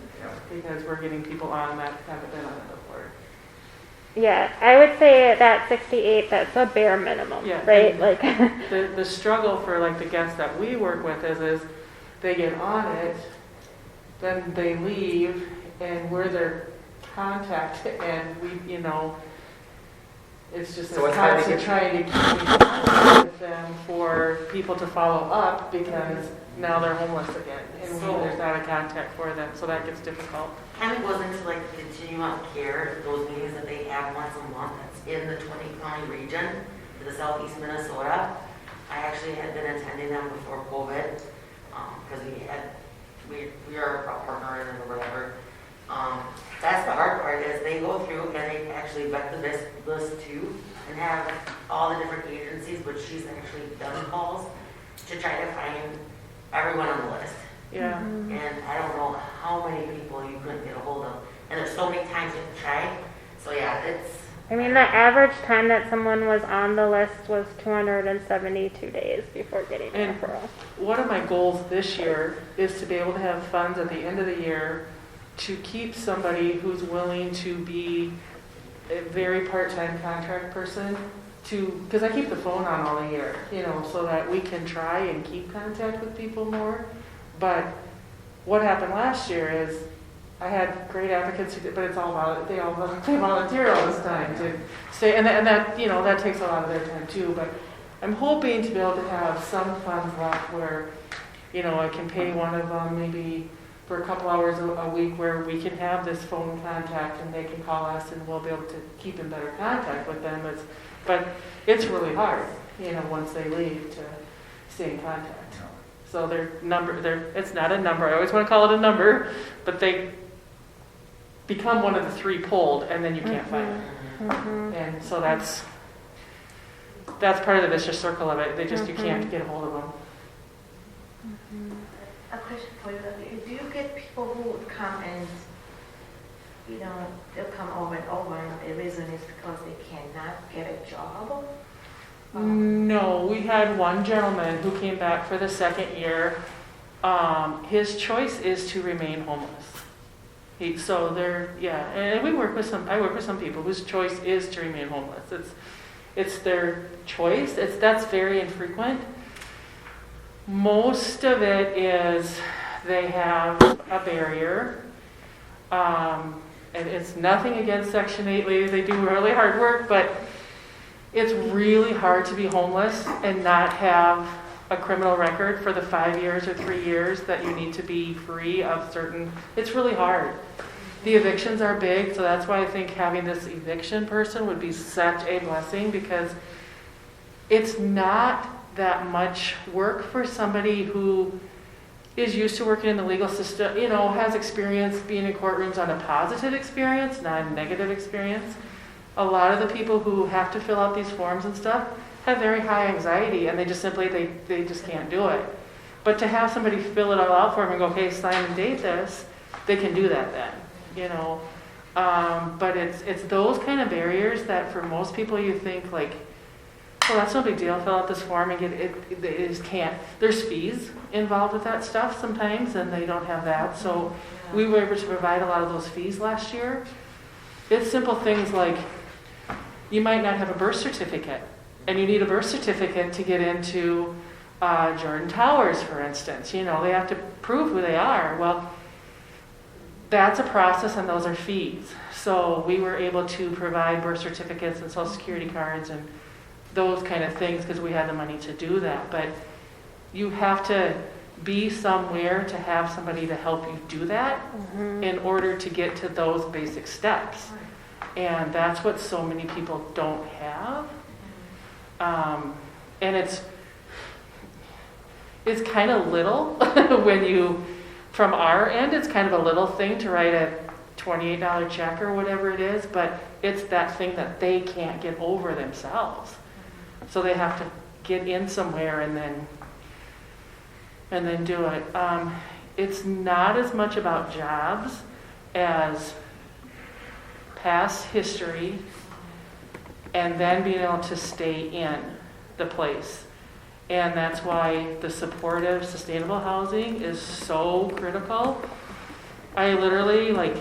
because we're getting people on that haven't been on it before. Yeah, I would say that 68, that's a bare minimum, right? Like the struggle for like the guests that we work with is they get on it, then they leave, and we're their contact, and we, it's just So a it's hard to constant get- trying to keep in contact with them for people to follow up because now they're homeless again, and there's not a contact for them, so that gets difficult. Kind of goes into like the continuum of care, those meetings that they have once a month, that's in the 20 county region, to the southeast Minnesota. I actually had been attending them before COVID, because we are a partner in it or whatever. That's the hard part is they go through and they actually vet the list too, and have all the different agencies, which she's actually done calls to try to find everyone on the list. Yeah. And I don't know how many people you couldn't get a hold of. And there's so many times you have to try. So yeah, I mean, the average time that someone was on the list was 272 days before getting a And referral. one of my goals this year is to be able to have funds at the end of the year to keep somebody who's willing to be a very part-time contract person because I keep the phone on all year, so that we can try and keep contact with people more. But what happened last year is I had great advocates, but it's all about, they volunteer all this time to stay, and that, that takes a lot of their time too. But I'm hoping to be able to have some funds left where, I can pay one of them maybe for a couple hours a week where we can have this phone contact and they can call us and we'll be able to keep in better contact with them. But it's really hard, once they leave to stay in contact. So it's not a number, I always want to call it a number, but they become one of the 3 pulled and then you can't find them. And so that's part of the vicious circle of it. You can't get a hold of them. A question for you. Do you get people who would come and, they'll come over and over and the reason is because they cannot get a job? No, we had one gentleman who came back for the 2nd year. His choice is to remain homeless. And I work with some people whose choice is to remain homeless. It's their choice. That's very infrequent. Most of it is they have a barrier. And it's nothing against Section 8 ladies. They do really hard work, but it's really hard to be homeless and not have a criminal record for the 5 years or 3 years that you need to be free of certain. It's really hard. The evictions are big, so that's why I think having this eviction person would be such a blessing because it's not that much work for somebody who is used to working in the legal system, has experience being in courtrooms on a positive experience, not a negative experience. A lot of the people who have to fill out these forms and stuff have very high anxiety, and they just simply, they just can't do it. But to have somebody fill it all out for them and go, okay, sign and date this, they can do that then, But it's those kind of barriers that for most people you think like, well, that's no big deal, fill out this form and get it, they just can't. There's fees involved with that stuff sometimes, and they don't have that. So we were able to provide a lot of those fees last year. It's simple things like, you might not have a birth certificate, and you need a birth certificate to get into Jordan Towers, for instance. They have to prove who they are. Well, that's a process, and those are fees. So we were able to provide birth certificates and social security cards and those kind of things because we had the money to do that. But you have to be somewhere to have somebody to help you do that in order to get to those basic steps. And that's what so many people don't have. And it's kind of little when you, from our end, it's kind of a little thing to write a $28 check or whatever it is, but it's that thing that they can't get over themselves. So they have to get in somewhere and then do it. It's not as much about jobs as past history and then being able to stay in the place. And that's why the supportive, sustainable housing is so critical. I literally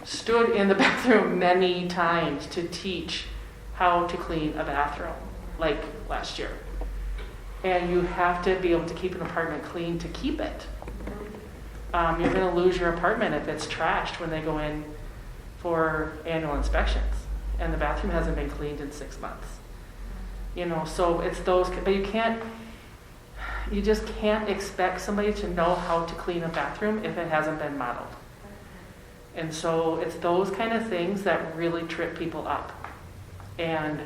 stood in the bathroom many times to teach how to clean a bathroom, last year. And you have to be able to keep an apartment clean to keep it. You're going to lose your apartment if it's trashed when they go in for annual inspections and the bathroom hasn't been cleaned in 6 months. So it's those, but you just can't expect somebody to know how to clean a bathroom if it hasn't been modeled. And so it's those kind of things that really trip people up. And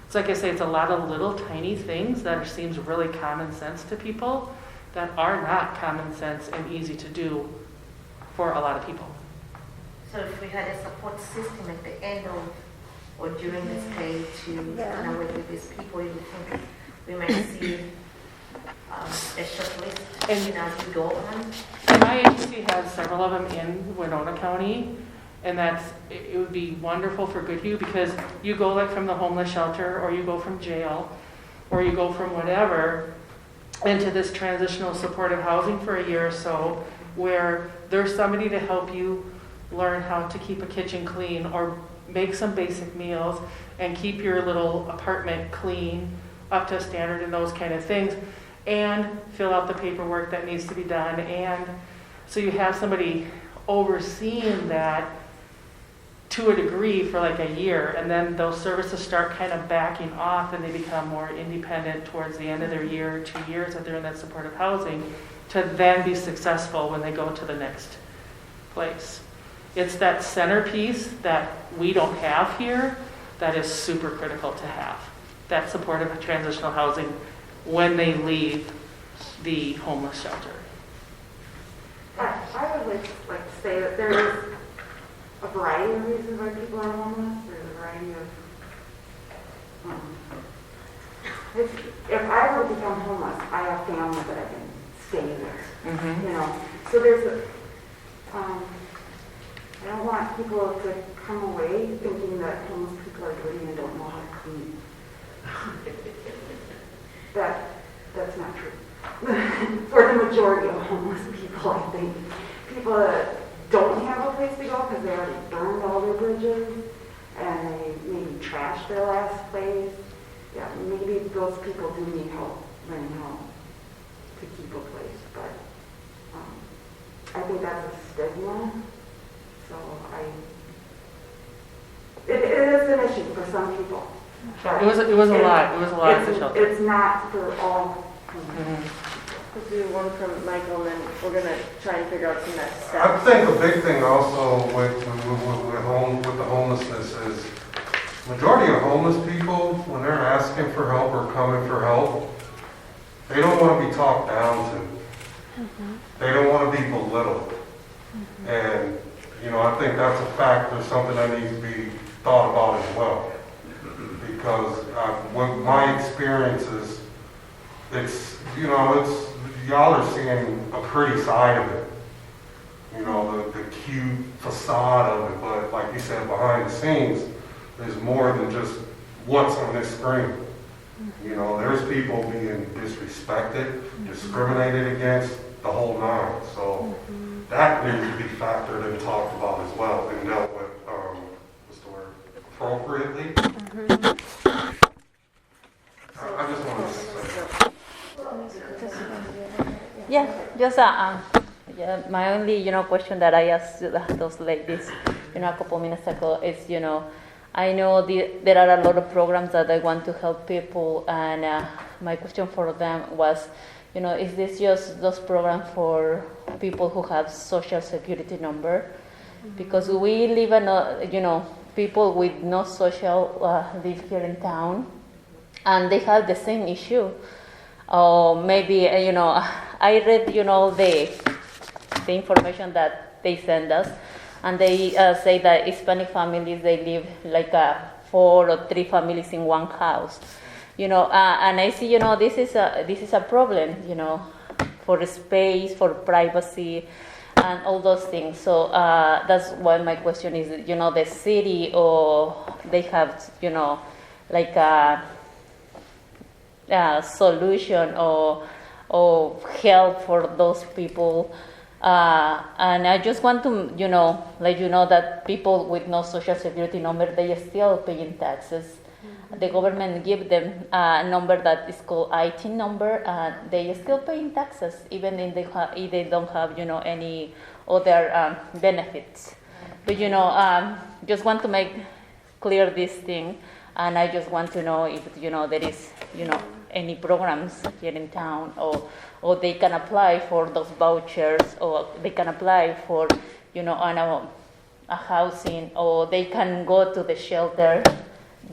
it's like I say, it's a lot of little tiny things that seems really common sense to people that are not common sense and easy to do for a lot of people. So if we had a support system at the end of or during the stay to kind of work with these people, you think we might see a short list as we go on? My agency has several of them in Winona County, and it would be wonderful for Goodhue because you go from the homeless shelter or you go from jail or you go from whatever into this transitional supportive housing for a year or so where there's somebody to help you learn how to keep a kitchen clean or make some basic meals and keep your little apartment clean up to standard and those kind of things and fill out the paperwork that needs to be done. And so you have somebody overseeing that to a degree for a year, and then those services start kind of backing off and they become more independent towards the end of their year or 2 years that they're in that supportive housing to then be successful when they go to the next place. It's that centerpiece that we don't have here that is super critical to have. That supportive transitional housing when they leave the homeless shelter. I would like to say that there is a variety of reasons why people are homeless. There's a variety of if I were to become homeless, I have family that I can stay with. So there's I don't want people to come away thinking that homeless people are dirty and don't know how to clean. That's not true. For the majority of homeless people, I think. People that don't have a place to go because they already burned all their bridges and they maybe trashed their last place. Yeah, maybe those people do need help learning how to keep a place. But I think that's a stigma. So it is an issue for some people. It was a lot. It was a lot at the shelter. It's not for all. We'll do one from Michael, and then we're going to try and figure out some next steps. I think a big thing also with the homelessness is majority of homeless people, when they're asking for help or coming for help, they don't want to be talked down to. They don't want to be belittled. And, you know, I think that's a factor, something that needs to be thought about as well. Because with my experiences, it's, you know, y'all are seeing a pretty side of it. You know, the cute facade of it, but like you said, behind the scenes, there's more than just what's on this screen. You know, there's people being disrespected, discriminated against, the whole nine. So that needs to be factored and talked about as well and dealt with, what's the word, appropriately. I just want to say. Yeah, just yeah, my only question that I asked those ladies a couple minutes ago is I know there are a lot of programs that I want to help people, and my question for them was, is this just those programs for people who have social security number? Because we live in people with no social live here in town, and they have the same issue. Or maybe I read the information that they send us, and they say that Hispanic families, they live like 4 or 3 families in one house, and I see this is a problem, for space, for privacy, and all those things. So that's why my question is, the city, or they have like a solution or help for those people. And I just want to, let you know that people with no social security number, they are still paying taxes. The government give them a number that is called IT number, and they are still paying taxes, even if they don't have, any other benefits. But, just want to make clear this thing, and I just want to know if, there is, any programs here in town, or they can apply for those vouchers, or they can apply for, on a housing, or they can go to the shelter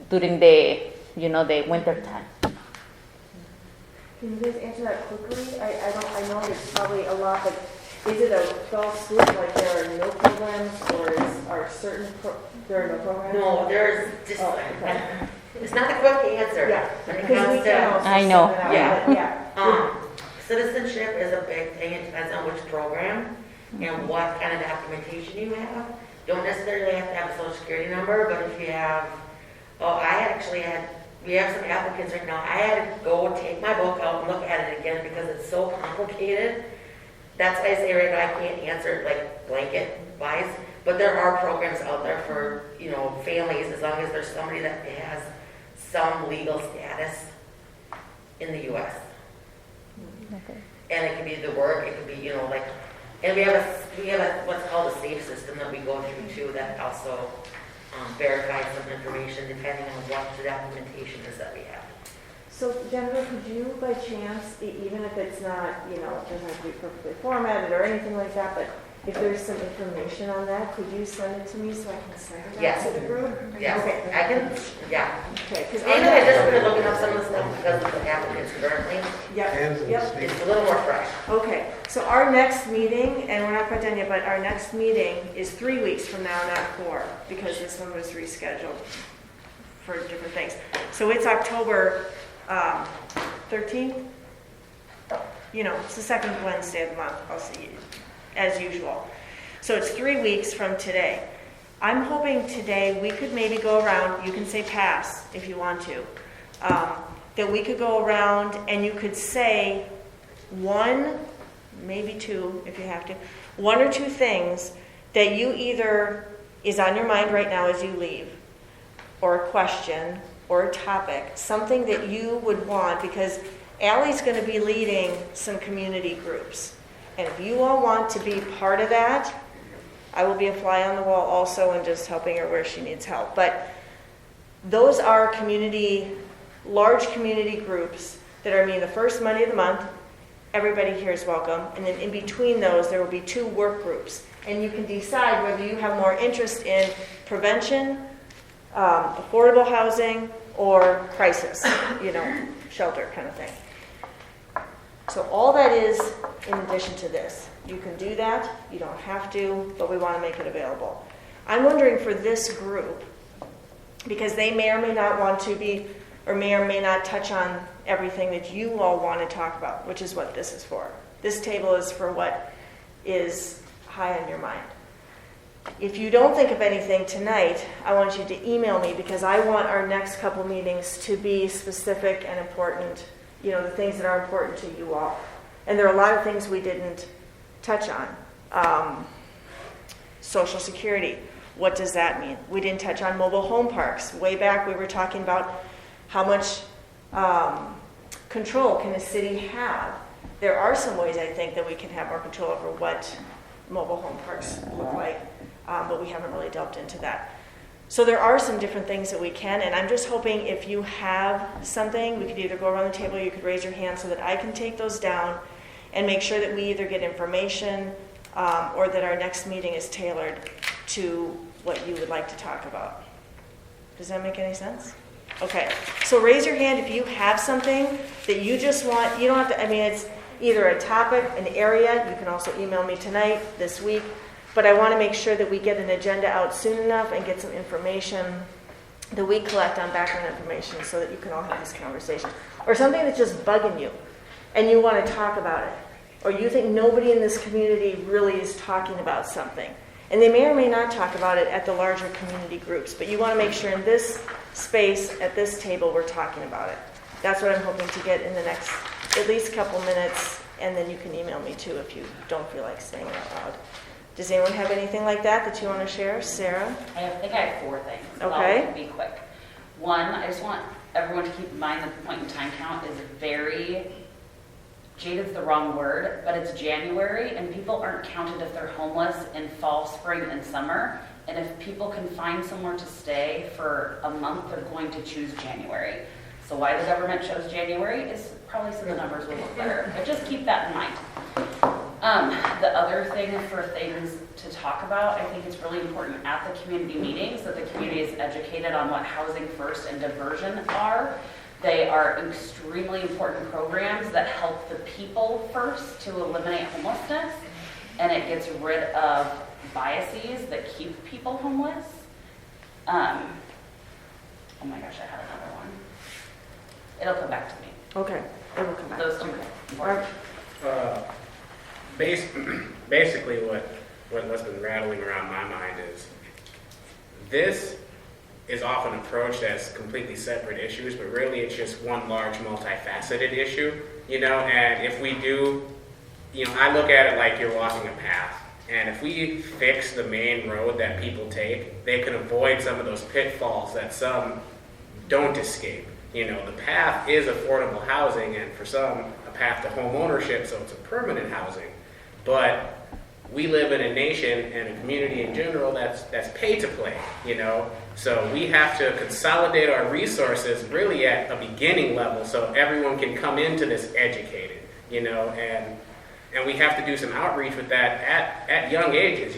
during the, the winter time. Can you guys answer that quickly? I know it's probably a lot, but is it a false swoop, like there are no programs, or there are no programs? No, there's just, okay. It's not a quick answer. Yeah. When it comes to, I know. Yeah. Citizenship is a big thing. It depends on which program and what kind of documentation you have. Don't necessarily have to have a social security number, but if you have, we have some applicants right now. I had to go take my book out and look at it again because it's so complicated. That's why I say right now I can't answer it like blanket wise, but there are programs out there for, families, as long as there's somebody that has some legal status in the U.S. Okay. And it could be the work, it could be, and we have a what's called a SAFE system that we go through too that also verifies some information depending on what the documentation is that we have. So Jennifer, could you by chance, even if it's not, it doesn't have to be perfectly formatted or anything like that, but if there's some information on that, could you send it to me so I can send it out to the group? Yes, Okay. I can, yeah. Okay. And I just started looking up some of the stuff because of the applicants currently. Yep. It's a little more fresh. Okay, so our next meeting, and we're not quite done yet, but our next meeting is 3 weeks from now, not 4, because this one was rescheduled for different things. So it's October 13th. It's the second Wednesday of the month, I'll see you, as usual. So it's 3 weeks from today. I'm hoping today we could maybe go around, you can say pass if you want to, that we could go around and you could say 1, maybe 2 if you have to, 1 or 2 things that you either is on your mind right now as you leave, or a question, or a topic, something that you would want, because Allie's going to be leading some community groups. And if you all want to be part of that, I will be a fly on the wall also and just helping her where she needs help. But those are large community groups that are meeting the first Monday of the month. Everybody here is welcome. And then in between those, there will be 2 work groups. And you can decide whether you have more interest in prevention, affordable housing, or crisis, shelter kind of thing. So all that is in addition to this. You can do that, you don't have to, but we want to make it available. I'm wondering for this group, because they may or may not want to be, or may not touch on everything that you all want to talk about, which is what this is for. This table is for what is high on your mind. If you don't think of anything tonight, I want you to email me, because I want our next couple meetings to be specific and important, the things that are important to you all. And there are a lot of things we didn't touch on. Social Security, what does that mean? We didn't touch on mobile home parks. Way back we were talking about how much control can a city have. There are some ways, I think, that we can have more control over what mobile home parks look like, but we haven't really delved into that. So there are some different things that we can, and I'm just hoping if you have something, we could either go around the table, you could raise your hand so that I can take those down and make sure that we either get information or that our next meeting is tailored to what you would like to talk about. Does that make any sense? Okay, so raise your hand if you have something that you just want. You don't have to, it's either a topic, an area. You can also email me tonight, this week. But I want to make sure that we get an agenda out soon enough and get some information that we collect on background information so that you can all have this conversation. Or something that's just bugging you and you want to talk about it. Or you think nobody in this community really is talking about something. And they may or may not talk about it at the larger community groups, but you want to make sure in this space, at this table, we're talking about it. That's what I'm hoping to get in the next at least couple minutes, and then you can email me too if you don't feel like saying it out loud. Does anyone have anything like that you want to share? Sarah? I think I have 4 things. Okay. I'll be quick. One, I just want everyone to keep in mind that the point in time count is very, jaded's the wrong word, but it's January, and people aren't counted if they're homeless in fall, spring, and summer. And if people can find somewhere to stay for a month, they're going to choose January. So why the government chose January is probably so the numbers will look better. But just keep that in mind. The other thing for things to talk about, I think it's really important at the community meetings that the community is educated on what Housing First and diversion are. They are extremely important programs that help the people first to eliminate homelessness, and it gets rid of biases that keep people homeless. Oh my gosh, I had another one. It'll come back to me. Okay, it will come back. Those 2 Okay. Basically what's been rattling around my mind is this is often approached as completely separate issues, but really it's just one large multifaceted issue, and if we do, I look at it like you're walking a path, and if we fix the main road that people take, they can avoid some of those pitfalls that some don't escape. The path is affordable housing, and for some, a path to home ownership, so it's a permanent housing. But we live in a nation and a community in general that's pay to play, So we have to consolidate our resources really at a beginning level so everyone can come into this educated, and we have to do some outreach with that at young ages,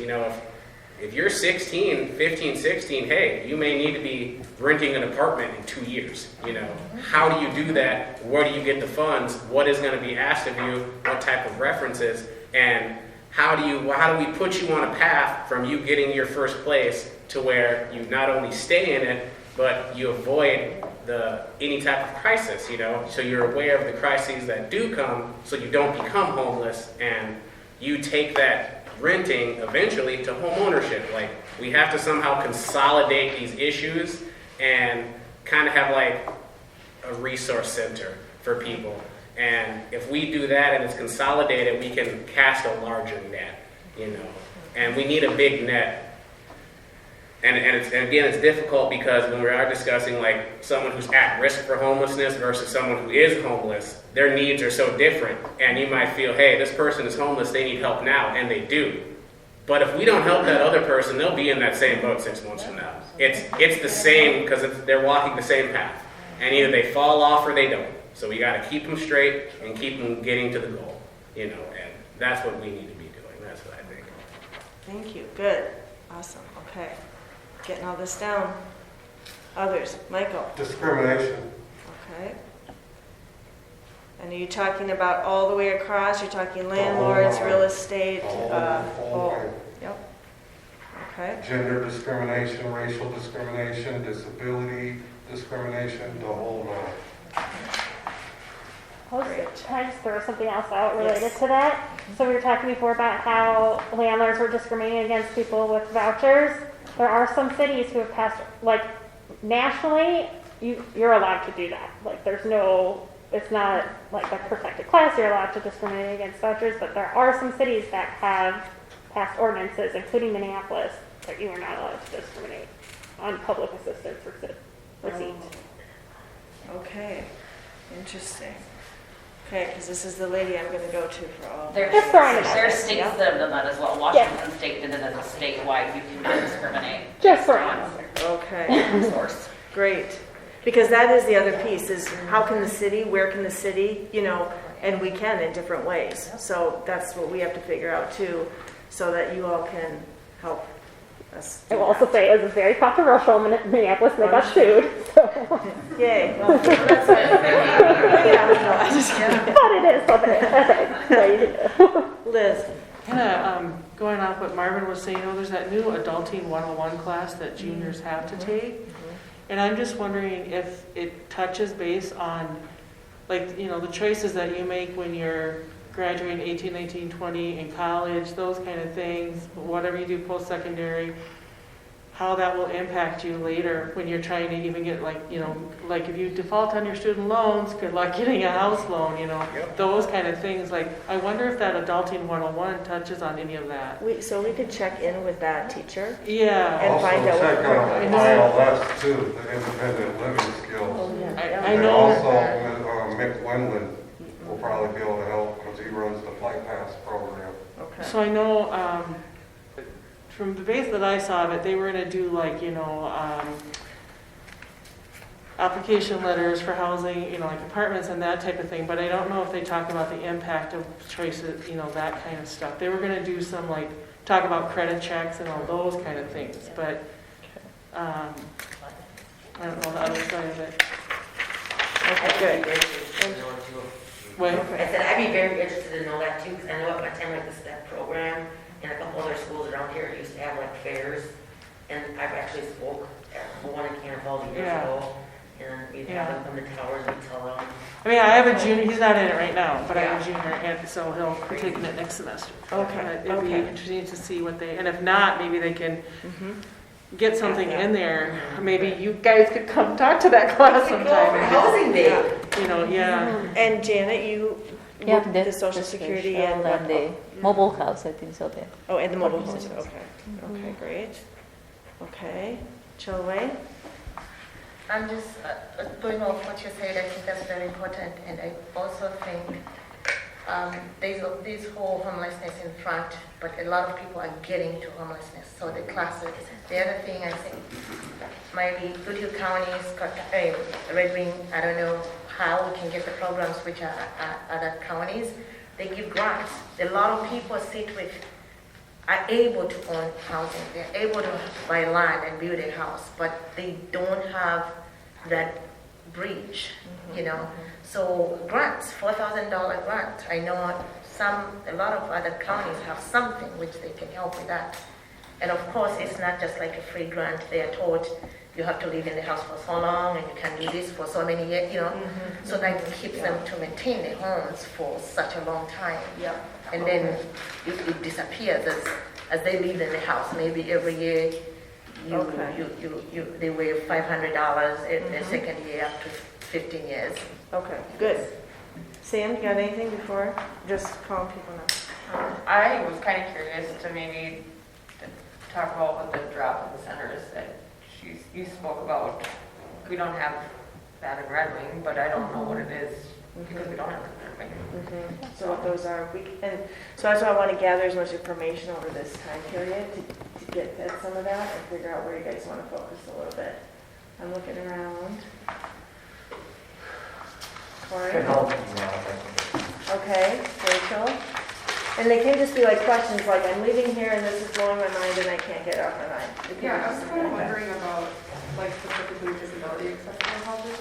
If you're 15, 16, hey, you may need to be renting an apartment in 2 years, How do you do that? Where do you get the funds? What is going to be asked of you? What type of references? And how do we put you on a path from you getting your first place to where you not only stay in it, but you avoid any type of crisis, So you're aware of the crises that do come so you don't become homeless, and you take that renting eventually to home ownership. Like, we have to somehow consolidate these issues and kind of have like a resource center for people. And if we do that and it's consolidated, we can cast a larger net, and we need a big net. And it's difficult because when we are discussing like someone who's at risk for homelessness versus someone who is homeless, their needs are so different. And you might feel, hey, this person is homeless, they need help now, and they do. But if we don't help that other person, they'll be in that same boat 6 months from now. It's the same because they're walking the same path. And either they fall off or they don't. So we got to keep them straight and keep them getting to the goal, and that's what we need to be doing. That's what I think. Thank you. Good. Awesome. Okay. Getting all this down. Others. Michael. Discrimination. Okay. And are you talking about all the way across? You're talking landlords, line. real estate? The whole line. Yep. Okay. Gender discrimination, racial discrimination, disability discrimination, the whole line. Can I just throw something else out related Yes. to that? So we were talking before about how landlords were discriminating against people with vouchers. There are some cities who have passed, like nationally, you're allowed to do that. Like there's no, it's not like a protected class, you're allowed to discriminate against vouchers, but there are some cities that have passed ordinances, including Minneapolis, that you are not allowed to discriminate on public assistance receipts. Okay. Interesting. Okay, because this is the lady I'm going to go to for all. There's Just throwing it out there. states Yeah. that have done that as well. Washington State did it as a statewide, you cannot discriminate. Just throwing it out there. Okay. Source. Great. Because that is the other piece is how can the city, where can the city, and we can in different ways. So that's what we have to figure out too, so that you all can help us. I will also say it was very controversial in Minneapolis, and they got sued. So. Yay. Well, that's I just kidding. But it is something. Liz. Kind of going off what Marvin was saying, there's that new Adulting 101 class that juniors have to take. And I'm just wondering if it touches base on, like, the choices that you make when you're graduating 18, 19, 20 in college, those kind of things, whatever you do post-secondary, how that will impact you later when you're trying to even get like if you default on your student loans, good luck getting a house loan, those kind of things. Like, I wonder if that Adulting 101 touches on any of that. So we could check in with that teacher. Yeah. And Also find out check what on ILS too, the independent living skills. Oh, yeah. I And know. also, Mick Wendland will probably be able to help because he runs the Flight Pass program. Okay. So I know from the base that I saw of it, they were going to do like, application letters for housing, like apartments and that type of thing. But I don't know if they talk about the impact of choices, that kind of stuff. They were going to do some talk about credit checks and all those kind of things. But I don't know the other side of it. Okay, good. Wait. I said I'd be very interested to know that too, because I know at my time like the STEP program and a couple other schools around here used to have like fairs, and I've actually spoke at one in Canada Falls years ago, and we'd have them come to towers and we'd tell them. I mean, I have a junior, he's not in it right now, but I have a junior, and so he'll be taking it next semester. Okay. It'd be interesting to see what and if not, maybe they can get something in there. Maybe you guys could come talk to that class sometime. Housing day. And Janet, you Yeah, with the Social Security and the mobile house, I think so there. Oh, and the mobile homes. Okay. Okay, great. Okay. Chilway? I'm just going off what you said. I think that's very important, and I also think there's this whole homelessness in front, but a lot of people are getting to homelessness. So the classes. The other thing I think maybe Goodhill counties, Red Wing. I don't know how we can get the programs which are other counties. They give grants. A lot of people are able to own housing. They're able to buy land and build a house, but they don't have that bridge, So grants, $4,000 grant. I know a lot of other counties have something which they can help with that. And of course, it's not just like a free grant. They are told you have to live in the house for so long and you can do this for so many years, So that keeps them to maintain their homes for such a long time. Yeah. And then it disappears as they live in the house. Maybe every year they waive $500 the second year up to 15 years. Okay, good. Sam, you got anything before? Just calling people now. I was kind of curious to maybe talk about what the drop in the centers that you spoke about. We don't have that in Red Wing, but I don't know what it is because we don't have it in Red Wing. So what those are, so that's why I want to gather as much information over this time period to get at some of that and figure out where you guys want to focus a little bit. I'm looking around. Corey? Okay, Rachel? And they can just be like questions like, I'm leaving here and this is blowing my mind and I can't get it off my mind. Yeah, I was kind of wondering about, like, specifically disability accessible housing.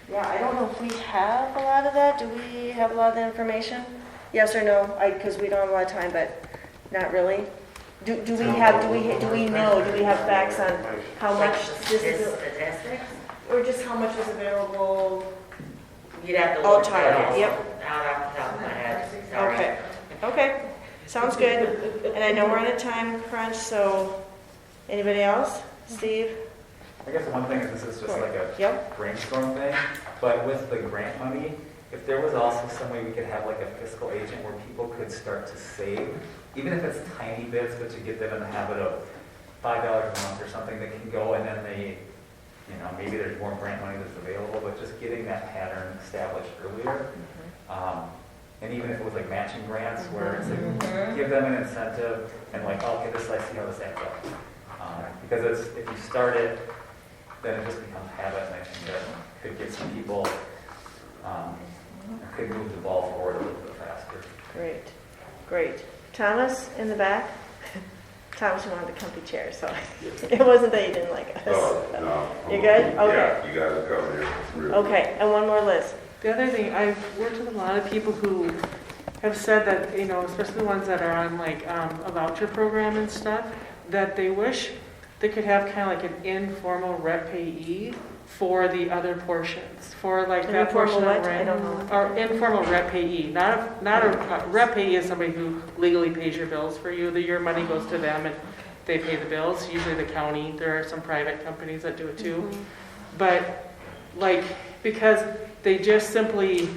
Yeah, I don't know if we have a lot of that. Do we have a lot of the information? Yes or no? Because we don't have a lot of time, but not really. Do we know, do we have facts on how much this is, Statistics? or just how much is available? You'd have to All look. time, yep. Out off the top of my head, sorry. Okay, okay, sounds good. And I know we're on a time crunch, so anybody else? Steve? I guess one thing is this is just like a Yep. brainstorm thing, but with the grant money, if there was also some way we could have like a fiscal agent where people could start to save, even if it's tiny bits, but to get them in the habit of $5 a month or something that can go, and then they, you know, maybe there's more grant money that's available, but just getting that pattern established earlier. And even if it was like matching grants where it's like, give them an incentive and like, oh, okay, this, I see how this adds up. Because it's, if you start it, then it just becomes habit, and I think that could get some people, could move the ball forward a little bit faster. Great, great. Thomas in the back? Thomas wanted the comfy chair, so it wasn't that you didn't like us. Oh, no. You good? Okay. Yeah, you guys are coming here. Really. Okay, and one more, Liz. The other thing, I've worked with a lot of people who have said that, you know, especially the ones that are on like a voucher program and stuff, that they wish they could have kind of like an informal rep payee for the other portions, for like that portion of Informal what? I rent. don't know. Or informal rep payee, not a rep payee is somebody who legally pays your bills for you. Your money goes to them and they pay the bills. Usually the county. There are some private companies that do it too. But like, because they just simply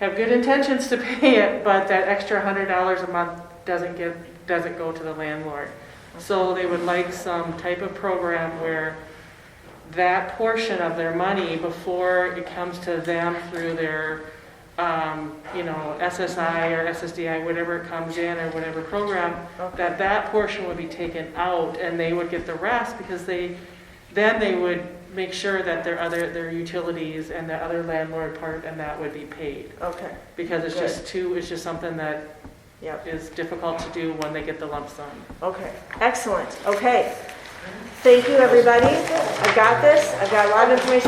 have good intentions to pay it, but that extra $100 a month doesn't go to the landlord. So they would like some type of program where that portion of their money, before it comes to them through their, you know, SSI or SSDI, whatever it comes in or whatever program, that portion would be taken out and they would get the rest, because then they would make sure that their utilities and the other landlord part and that would be paid. Okay. Because it's just something that is difficult to do when they get the lump sum. Okay, excellent. Okay. Thank you, everybody. I got this. I've got a lot of information.